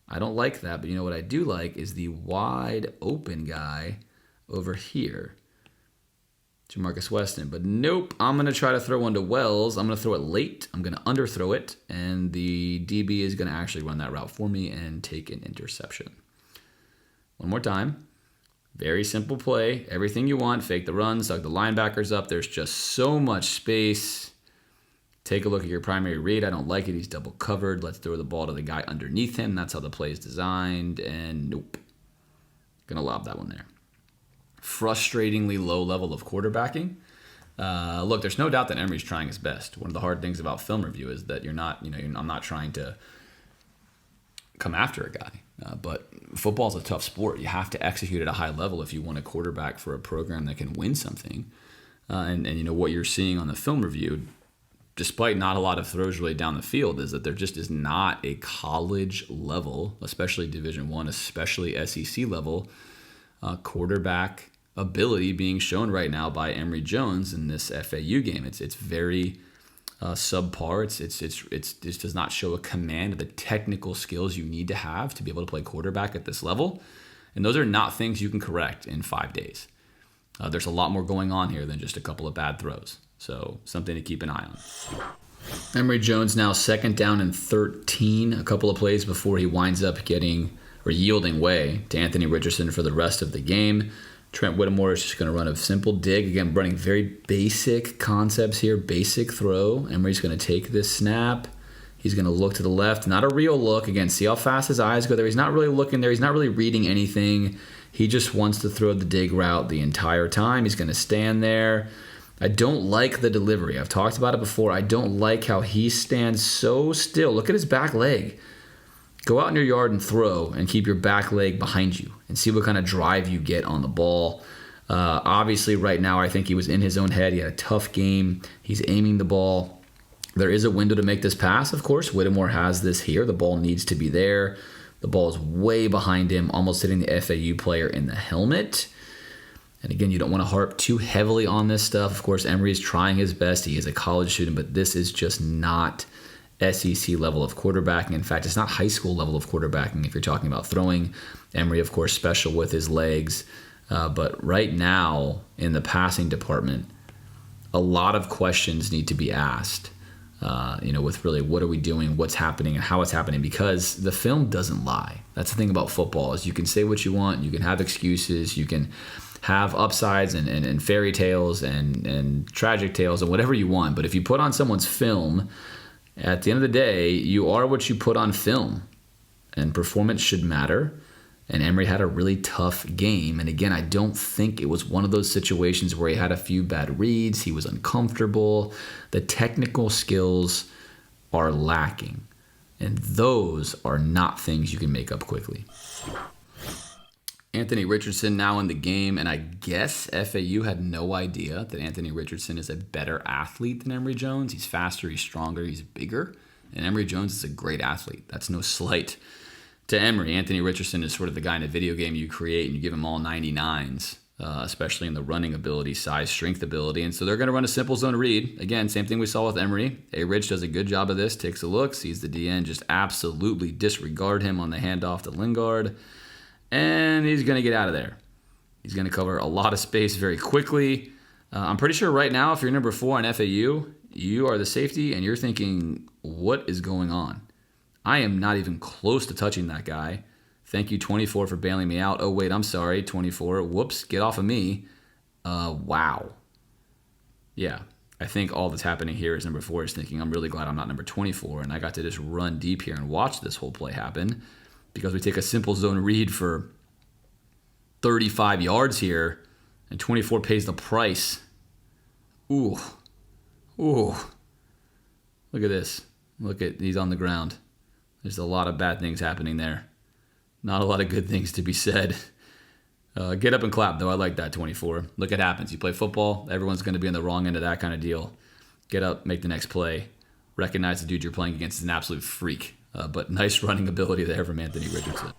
I don't like that, but you know what I do like is the wide open guy over here, Jamarcus Weston. But nope, I'm going to try to throw one to Wells. I'm going to throw it late. I'm going to underthrow it, and the DB is going to actually run that route for me and take an interception. One more time. Very simple play. Everything you want. Fake the run, suck the linebackers up. There's just so much space. Take a look at your primary read. I don't like it. He's double covered. Let's throw the ball to the guy underneath him. That's how the play is designed. And nope. Gonna lob that one there. Frustratingly low level of quarterbacking. Look, there's no doubt that Emory's trying his best. One of the hard things about film review is that I'm not trying to come after a guy. But football is a tough sport. You have to execute at a high level if you want a quarterback for a program that can win something. And what you're seeing on the film review, despite not a lot of throws really down the field, is that there just is not a college level, especially Division I, especially SEC level, quarterback ability being shown right now by Emory Jones in this FAU game. It's very subpar. It just does not show a command of the technical skills you need to have to be able to play quarterback at this level. And those are not things you can correct in 5 days. There's a lot more going on here than just a couple of bad throws. So something to keep an eye on. Emory Jones now 2nd down and 13, a couple of plays before he winds up yielding way to Anthony Richardson for the rest of the game. Trent Whittemore is just going to run a simple dig. Again, running very basic concepts here, basic throw. Emory's going to take this snap. He's going to look to the left. Not a real look. Again, see how fast his eyes go there. He's not really looking there. He's not really reading anything. He just wants to throw the dig route the entire time. He's going to stand there. I don't like the delivery. I've talked about it before. I don't like how he stands so still. Look at his back leg. Go out in your yard and throw and keep your back leg behind you and see what kind of drive you get on the ball. Obviously, right now, I think he was in his own head. He had a tough game. He's aiming the ball. There is a window to make this pass, of course. Whittemore has this here. The ball needs to be there. The ball is way behind him, almost hitting the FAU player in the helmet. And again, you don't want to harp too heavily on this stuff. Of course, Emory is trying his best. He is a college student, but this is just not SEC level of quarterbacking. In fact, it's not high school level of quarterbacking if you're talking about throwing. Emory, of course, special with his legs. But right now, in the passing department, a lot of questions need to be asked. With really what are we doing, what's happening, and how it's happening, because the film doesn't lie. That's the thing about football, is you can say what you want, you can have excuses, you can have upsides and fairy tales and tragic tales and whatever you want. But if you put on someone's film, at the end of the day, you are what you put on film, and performance should matter. And Emory had a really tough game. And again, I don't think it was one of those situations where he had a few bad reads. He was uncomfortable. The technical skills are lacking. And those are not things you can make up quickly. Anthony Richardson now in the game. And I guess FAU had no idea that Anthony Richardson is a better athlete than Emory Jones. He's faster, he's stronger, he's bigger. And Emory Jones is a great athlete. That's no slight to Emory. Anthony Richardson is sort of the guy in a video game you create and you give him all 99s, especially in the running ability, size, strength ability. And so they're going to run a simple zone read. Again, same thing we saw with Emory. Rich does a good job of this, takes a look, sees the DN just absolutely disregard him on the handoff to Lingard, and he's going to get out of there. He's going to cover a lot of space very quickly. I'm pretty sure right now, if you're number 4 on FAU, you are the safety and you're thinking, what is going on? I am not even close to touching that guy. Thank you, 24, for bailing me out. Oh, wait, I'm sorry, 24. Whoops, get off of me. Wow. Yeah, I think all that's happening here is number 4 is thinking, I'm really glad I'm not number 24, and I got to just run deep here and watch this whole play happen, because we take a simple zone read for 35 yards here, and 24 pays the price. Ooh. Look at this. He's on the ground. There's a lot of bad things happening there. Not a lot of good things to be said. Get up and clap, though. I like that, 24. Look, it happens. You play football, everyone's going to be on the wrong end of that kind of deal. Get up, make the next play. Recognize the dude you're playing against is an absolute freak. But nice running ability there from Anthony Richardson.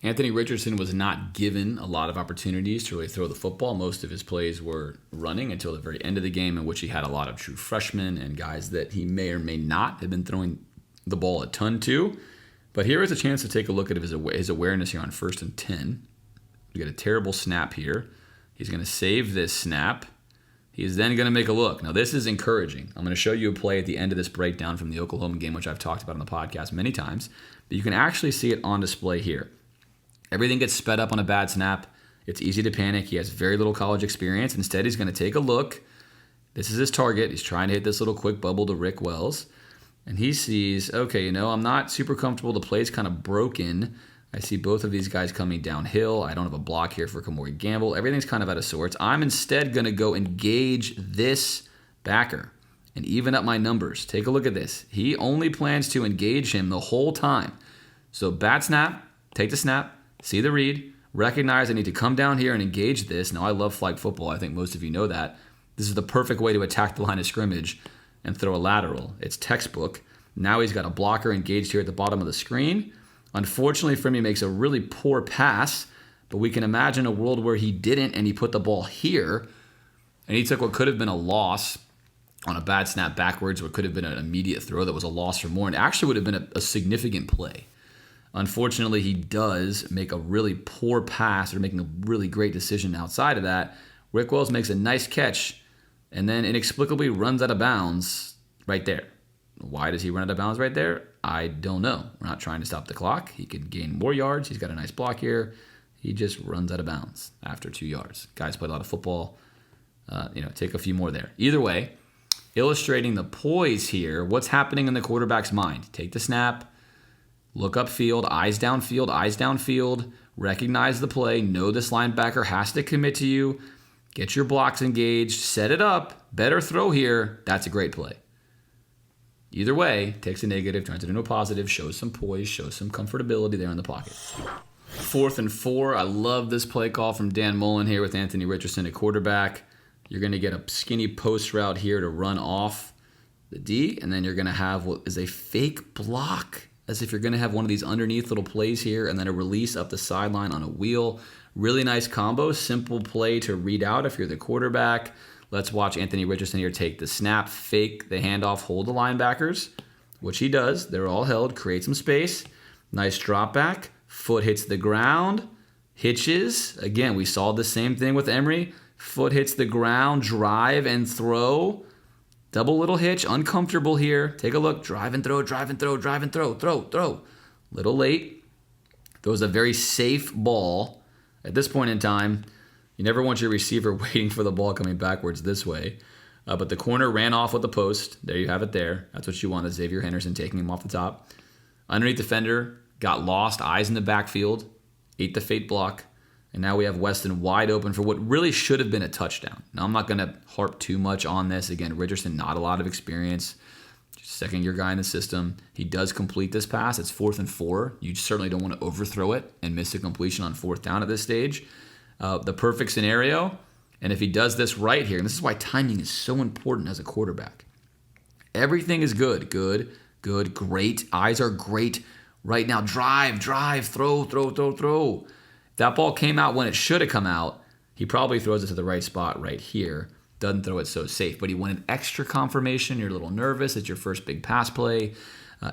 Anthony Richardson was not given a lot of opportunities to really throw the football. Most of his plays were running until the very end of the game, in which he had a lot of true freshmen and guys that he may or may not have been throwing the ball a ton to. But here is a chance to take a look at his awareness here on 1st and 10. We get a terrible snap here. He's going to save this snap. He's then going to make a look. Now, this is encouraging. I'm going to show you a play at the end of this breakdown from the Oklahoma game, which I've talked about on the podcast many times. But you can actually see it on display here. Everything gets sped up on a bad snap. It's easy to panic. He has very little college experience. Instead, he's going to take a look. This is his target. He's trying to hit this little quick bubble to Rick Wells. And he sees, okay, I'm not super comfortable. The play's kind of broken. I see both of these guys coming downhill. I don't have a block here for Kamori Gamble. Everything's kind of out of sorts. I'm instead going to go engage this backer and even up my numbers. Take a look at this. He only plans to engage him the whole time. So bad snap, take the snap, see the read, recognize I need to come down here and engage this. Now, I love flag football. I think most of you know that. This is the perfect way to attack the line of scrimmage and throw a lateral. It's textbook. Now he's got a blocker engaged here at the bottom of the screen. Unfortunately for him, he makes a really poor pass, but we can imagine a world where he didn't and he put the ball here, and he took what could have been a loss on a bad snap backwards, what could have been an immediate throw that was a loss for more, and actually would have been a significant play. Unfortunately, he does make a really poor pass, or making a really great decision outside of that. Rick Wells makes a nice catch, and then inexplicably runs out of bounds right there. Why does he run out of bounds right there? I don't know. We're not trying to stop the clock. He could gain more yards. He's got a nice block here. He just runs out of bounds after 2 yards. Guys play a lot of football. Take a few more there. Either way, illustrating the poise here, what's happening in the quarterback's mind. Take the snap, look upfield, eyes downfield, recognize the play, know this linebacker has to commit to you, get your blocks engaged, set it up, better throw here. That's a great play. Either way, takes a negative, turns it into a positive, shows some poise, shows some comfortability there in the pocket. 4th and 4. I love this play call from Dan Mullen here with Anthony Richardson at quarterback. You're going to get a skinny post route here to run off the D, and then you're going to have what is a fake block as if you're going to have one of these underneath little plays here and then a release up the sideline on a wheel. Really nice combo, simple play to read out if you're the quarterback. Let's watch Anthony Richardson here take the snap, fake the handoff, hold the linebackers, which he does. They're all held, create some space. Nice drop back, foot hits the ground, hitches. Again, we saw the same thing with Emory. Foot hits the ground, drive and throw. Double little hitch, uncomfortable here. Take a look, drive and throw, drive and throw, drive and throw, throw. Little late. Throws a very safe ball. At this point in time, you never want your receiver waiting for the ball coming backwards this way. But the corner ran off with the post. There you have it there. That's what you want, is Xavier Henderson taking him off the top. Underneath defender, got lost, eyes in the backfield, ate the fake block. And now we have Weston wide open for what really should have been a touchdown. Now, I'm not going to harp too much on this. Again, Richardson, not a lot of experience. Second-year guy in the system. He does complete this pass. It's 4th and 4. You certainly don't want to overthrow it and miss a completion on 4th down at this stage. The perfect scenario, and if he does this right here, and this is why timing is so important as a quarterback. Everything is good, great. Eyes are great right now. Drive, throw. If that ball came out when it should have come out, he probably throws it to the right spot right here. Doesn't throw it so safe, but he wanted extra confirmation. You're a little nervous. It's your first big pass play.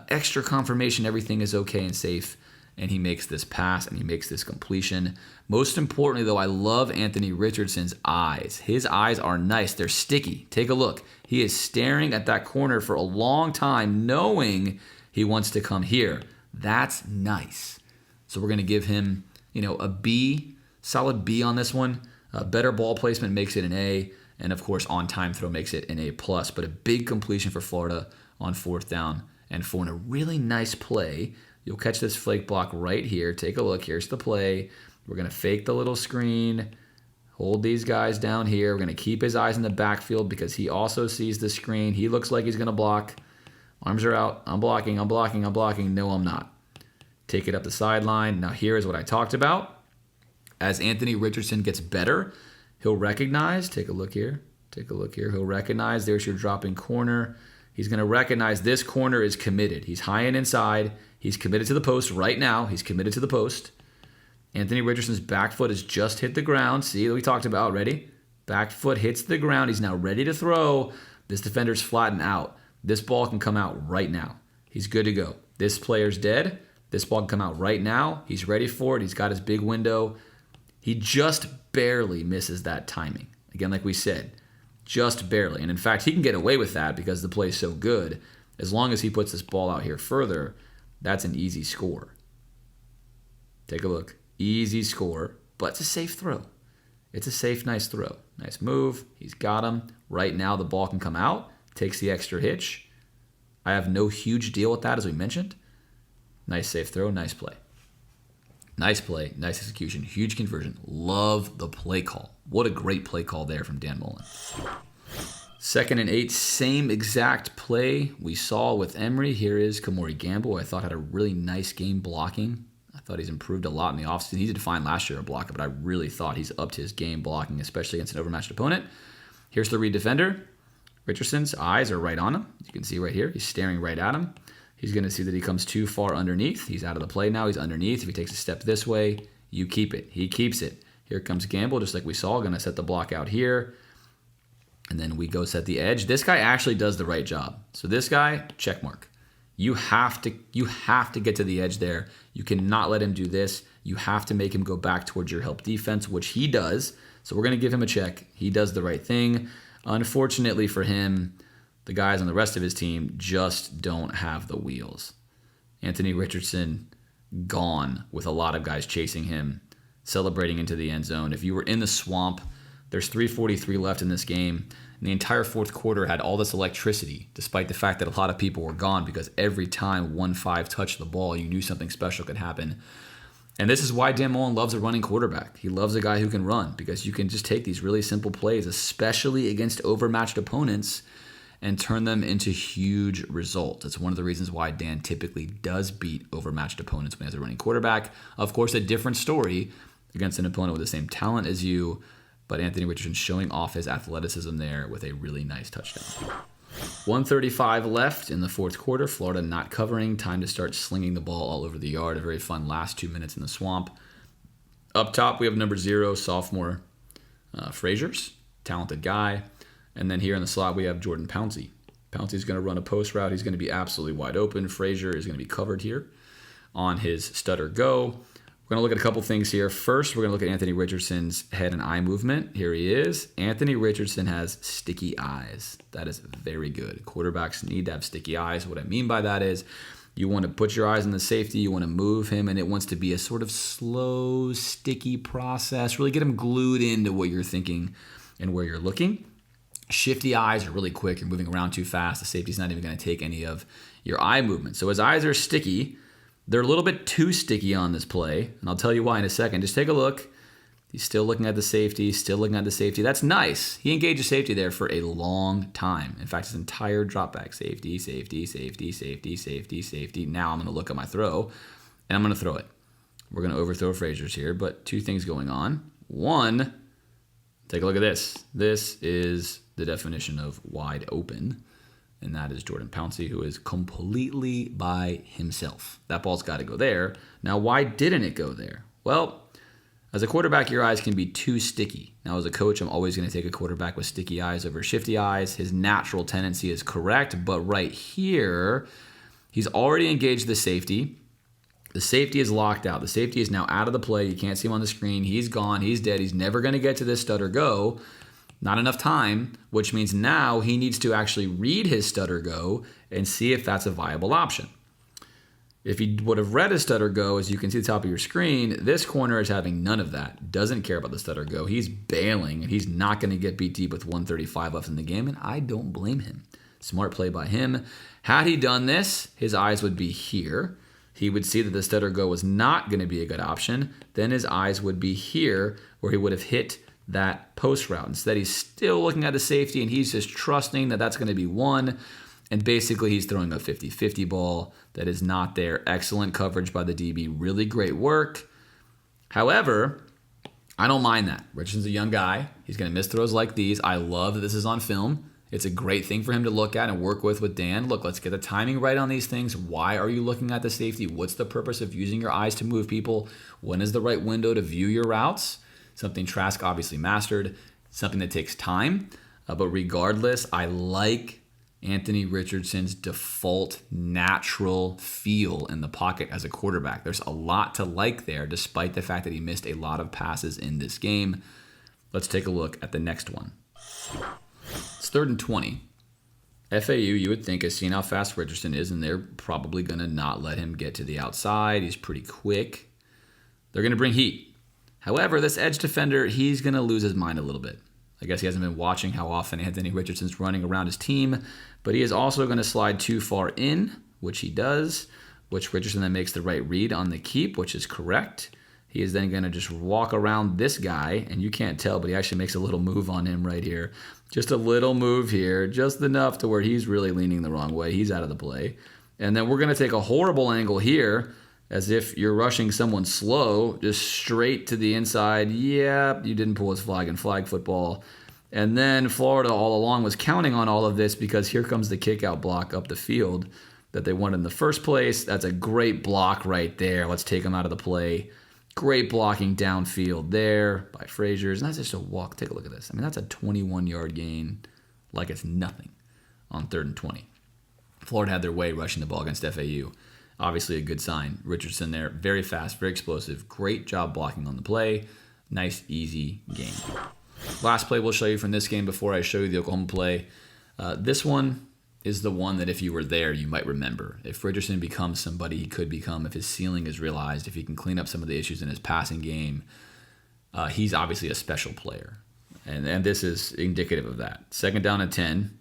Extra confirmation, everything is okay and safe. And he makes this pass and he makes this completion. Most importantly, though, I love Anthony Richardson's eyes. His eyes are nice. They're sticky. Take a look. He is staring at that corner for a long time, knowing he wants to come here. That's nice. So we're going to give him, a B, solid B on this one. Better ball placement makes it an A. And, of course, on-time throw makes it an A+. But a big completion for Florida on 4th down and 4. And a really nice play. You'll catch this flake block right here. Take a look. Here's the play. We're going to fake the little screen. Hold these guys down here. We're going to keep his eyes in the backfield because he also sees the screen. He looks like he's going to block. Arms are out. I'm blocking. No, I'm not. Take it up the sideline. Now, here is what I talked about. As Anthony Richardson gets better, he'll recognize. Take a look here. He'll recognize. There's your dropping corner. He's going to recognize this corner is committed. He's high and inside. He's committed to the post right now. He's committed to the post. Anthony Richardson's back foot has just hit the ground. See, we talked about already. Back foot hits the ground. He's now ready to throw. This defender's flattened out. This ball can come out right now. He's good to go. This player's dead. This ball can come out right now. He's ready for it. He's got his big window. He just barely misses that timing. Again, like we said, just barely. And in fact, he can get away with that because the play is so good. As long as he puts this ball out here further, that's an easy score. Take a look. Easy score, but it's a safe throw. It's a safe, nice throw. Nice move. He's got him. Right now, the ball can come out. Takes the extra hitch. I have no huge deal with that, as we mentioned. Nice safe throw. Nice play. Nice play. Nice execution. Huge conversion. Love the play call. What a great play call there from Dan Mullen. 2nd and 8, same exact play we saw with Emory. Here is Emory Gamble, who I thought had a really nice game blocking. I thought he's improved a lot in the offseason. He did fine last year a blocker, but I really thought he's upped his game blocking, especially against an overmatched opponent. Here's the read defender. Richardson's eyes are right on him. You can see right here. He's staring right at him. He's going to see that he comes too far underneath. He's out of the play now. He's underneath. If he takes a step this way, you keep it. He keeps it. Here comes Gamble, just like we saw. Going to set the block out here. And then we go set the edge. This guy actually does the right job. So this guy, check mark. You have to get to the edge there. You cannot let him do this. You have to make him go back towards your help defense, which he does. So we're going to give him a check. He does the right thing. Unfortunately for him, the guys on the rest of his team just don't have the wheels. Anthony Richardson gone with a lot of guys chasing him, celebrating into the end zone. If you were in the swamp, there's 3:43 left in this game. And the entire 4th quarter had all this electricity, despite the fact that a lot of people were gone, because every time 1-5 touched the ball, you knew something special could happen. And this is why Dan Mullen loves a running quarterback. He loves a guy who can run, because you can just take these really simple plays, especially against overmatched opponents, and turn them into huge results. It's one of the reasons why Dan typically does beat overmatched opponents when he has a running quarterback. Of course, a different story against an opponent with the same talent as you, but Anthony Richardson showing off his athleticism there with a really nice touchdown. 1:35 left in the fourth quarter. Florida not covering. Time to start slinging the ball all over the yard. A very fun last 2 minutes in the swamp. Up top, we have number 0, sophomore Frazier's, talented guy. And then here in the slot, we have Jordan Pouncey. Pouncey's going to run a post route. He's going to be absolutely wide open. Frazier is going to be covered here on his stutter go. We're going to look at a couple things here. First, we're going to look at Anthony Richardson's head and eye movement. Here he is. Anthony Richardson has sticky eyes. That is very good. Quarterbacks need to have sticky eyes. What I mean by that is you want to put your eyes on the safety, you want to move him, and it wants to be a sort of slow, sticky process. Really get him glued into what you're thinking and where you're looking. Shifty eyes are really quick. You're moving around too fast. The safety's not even going to take any of your eye movement. So his eyes are sticky. They're a little bit too sticky on this play, and I'll tell you why in a second. Just take a look. He's still looking at the safety, still looking at the safety. That's nice. He engaged the safety there for a long time. In fact, his entire drop back, safety, safety, safety, safety, safety, safety. Now I'm going to look at my throw, and I'm going to throw it. We're going to overthrow Frazier's here, but two things going on. One, take a look at this. This is the definition of wide open. And that is Jordan Pouncey, who is completely by himself. That ball's got to go there. Now, why didn't it go there? Well, as a quarterback, your eyes can be too sticky. Now, as a coach, I'm always going to take a quarterback with sticky eyes over shifty eyes. His natural tendency is correct, but right here, he's already engaged the safety. The safety is locked out. The safety is now out of the play. You can't see him on the screen. He's gone. He's dead. He's never going to get to this stutter go. Not enough time, which means now he needs to actually read his stutter go and see if that's a viable option. If he would have read his stutter go, as you can see at the top of your screen, this corner is having none of that. Doesn't care about the stutter go. He's bailing, and he's not going to get beat deep with 1:35 left in the game, and I don't blame him. Smart play by him. Had he done this, his eyes would be here. He would see that the stutter go was not going to be a good option. Then his eyes would be here, where he would have hit that post route. Instead, he's still looking at the safety, and he's just trusting that that's going to be one. And basically, he's throwing a 50-50 ball that is not there. Excellent coverage by the DB. Really great work. However, I don't mind that. Richardson's a young guy. He's going to miss throws like these. I love that this is on film. It's a great thing for him to look at and work with Dan. Look, let's get the timing right on these things. Why are you looking at the safety? What's the purpose of using your eyes to move people? When is the right window to view your routes? Something Trask obviously mastered, something that takes time. But regardless, I like Anthony Richardson's default natural feel in the pocket as a quarterback. There's a lot to like there, despite the fact that he missed a lot of passes in this game. Let's take a look at the next one. It's 3rd and 20. FAU, you would think, has seen how fast Richardson is, and they're probably going to not let him get to the outside. He's pretty quick. They're going to bring heat. However, this edge defender, he's going to lose his mind a little bit. I guess he hasn't been watching how often Anthony Richardson's running around his team, but he is also going to slide too far in, which he does, which Richardson then makes the right read on the keep, which is correct. He is then going to just walk around this guy, and you can't tell, but he actually makes a little move on him right here. Just a little move here, just enough to where he's really leaning the wrong way. He's out of the play. And then we're going to take a horrible angle here, as if you're rushing someone slow, just straight to the inside. Yeah, you didn't pull his flag in flag football. And then Florida all along was counting on all of this because here comes the kick-out block up the field that they wanted in the first place. That's a great block right there. Let's take him out of the play. Great blocking downfield there by Frazier's. And that's just a walk. Take a look at this. I mean, that's a 21-yard gain like it's nothing on 3rd and 20. Florida had their way rushing the ball against FAU. Obviously a good sign. Richardson there, very fast, very explosive. Great job blocking on the play. Nice, easy game. Last play we'll show you from this game before I show you the Oklahoma play. This one is the one that if you were there, you might remember. If Richardson becomes somebody he could become, if his ceiling is realized, if he can clean up some of the issues in his passing game, he's obviously a special player. And this is indicative of that. 2nd down and 10.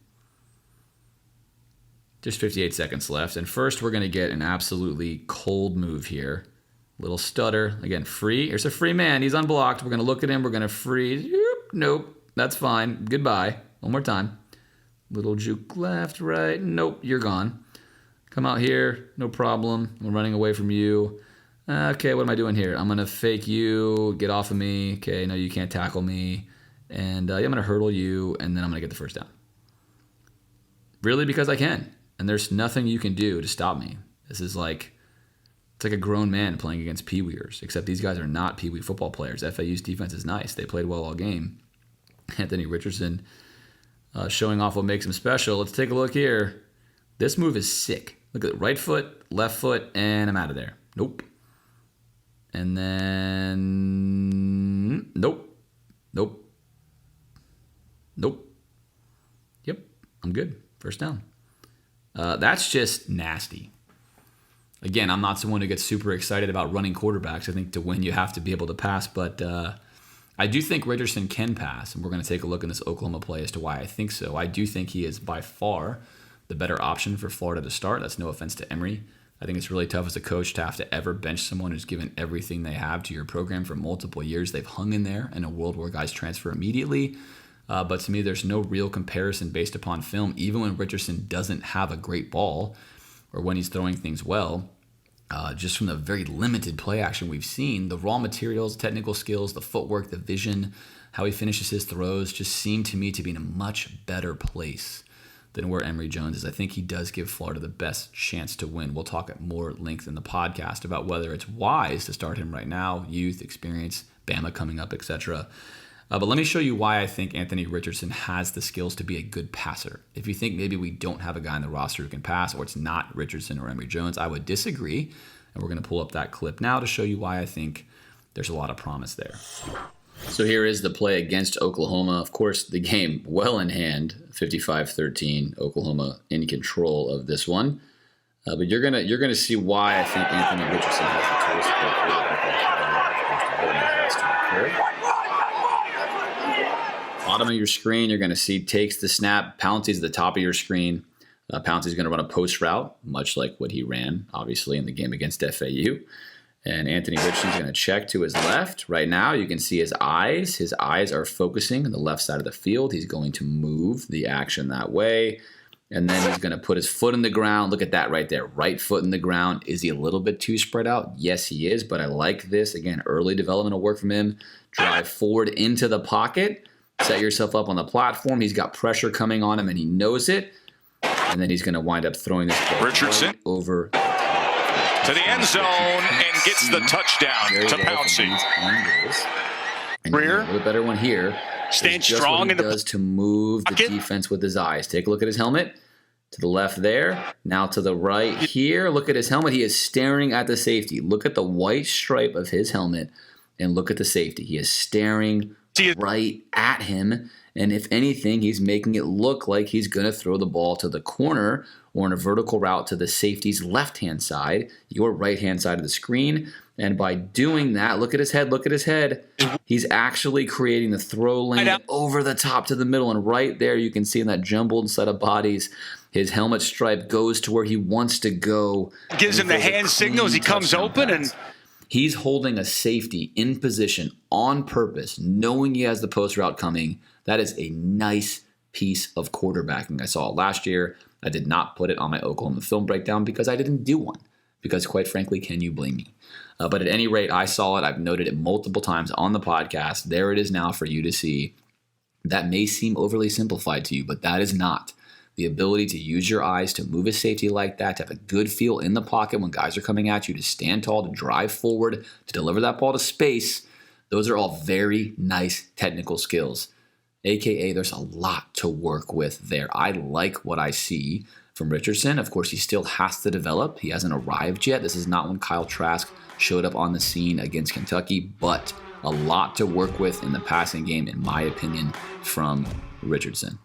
Just 58 seconds left. And first, we're going to get an absolutely cold move here. Little stutter. Again, free. Here's a free man. He's unblocked. We're going to look at him. We're going to freeze. Nope. That's fine. Goodbye. One more time. Little juke left, right. Nope. You're gone. Come out here. No problem. I'm running away from you. Okay, what am I doing here? I'm going to fake you. Get off of me. Okay, no, you can't tackle me. And I'm going to hurdle you, and then I'm going to get the first down. really because I can. And there's nothing you can do to stop me. This is like, it's like a grown man playing against Pee-weers, except these guys are not Pee-wee football players. FAU's defense is nice. They played well all game. Anthony Richardson showing off what makes him special. Let's take a look here. This move is sick. Look at it. Right foot, left foot, and I'm out of there. Nope. And then, nope. Yep, I'm good. First down. That's just nasty. Again, I'm not someone who gets super excited about running quarterbacks. I think to win, you have to be able to pass. But I do think Richardson can pass. And we're going to take a look in this Oklahoma play as to why I think so. I do think he is by far the better option for Florida to start. That's no offense to Emory. I think it's really tough as a coach to have to ever bench someone who's given everything they have to your program for multiple years. They've hung in there in a world where guys transfer immediately. But to me, there's no real comparison based upon film, even when Richardson doesn't have a great ball or when he's throwing things well. Just from the very limited play action we've seen, the raw materials, technical skills, the footwork, the vision, how he finishes his throws just seem to me to be in a much better place than where Emory Jones is. I think he does give Florida the best chance to win. We'll talk at more length in the podcast about whether it's wise to start him right now, youth, experience, Bama coming up, etc. But let me show you why I think Anthony Richardson has the skills to be a good passer. If you think maybe we don't have a guy in the roster who can pass, or it's not Richardson or Emory Jones, I would disagree. And we're going to pull up that clip now to show you why I think there's a lot of promise there. So here is the play against Oklahoma. Of course, the game well in hand, 55-13, Oklahoma in control of this one. But you're gonna see why I think Anthony Richardson has the tools to play quarterback. Bottom of your screen, you're going to see takes the snap. Pouncey's at the top of your screen. Pouncey's going to run a post route, much like what he ran, obviously, in the game against FAU. And Anthony Richardson's going to check to his left. Right now, you can see his eyes. His eyes are focusing on the left side of the field. He's going to move the action that way. And then he's going to put his foot in the ground. Look at that right there. Right foot in the ground. Is he a little bit too spread out? Yes, he is. But I like this. Again, early development will work from him. Drive forward into the pocket. Set yourself up on the platform. He's got pressure coming on him, and he knows it. And then he's going to wind up throwing this ball Richardson right over to the end zone and gets the touchdown to Pouncey. Rear. A little better one here. Stand strong in the does to move the defense with his eyes. Take a look at his helmet. To the left there. Now to the right here. Look at his helmet. He is staring at the safety. Look at the white stripe of his helmet and look at the safety. He is staring right at him. And if anything, he's making it look like he's going to throw the ball to the corner or in a vertical route to the safety's left-hand side, your right-hand side of the screen. And by doing that, look at his head, look at his head. He's actually creating the throw lane over the top to the middle. And right there, you can see in that jumbled set of bodies, his helmet stripe goes to where he wants to go. Gives him the hand signal as he comes open. And he's holding a safety in position on purpose, knowing he has the post route coming. That is a nice piece of quarterbacking. I saw it last year. I did not put it on my Oklahoma film breakdown because I didn't do one. Because quite frankly, can you blame me? But at any rate, I saw it. I've noted it multiple times on the podcast. There it is now for you to see. That may seem overly simplified to you, but that is not. The ability to use your eyes to move a safety like that, to have a good feel in the pocket when guys are coming at you, to stand tall, to drive forward, to deliver that ball to space. Those are all very nice technical skills. AKA, there's a lot to work with there. I like what I see from Richardson. Of course, he still has to develop. He hasn't arrived yet. This is not when Kyle Trask showed up on the scene against Kentucky, but a lot to work with in the passing game, in my opinion, from Richardson.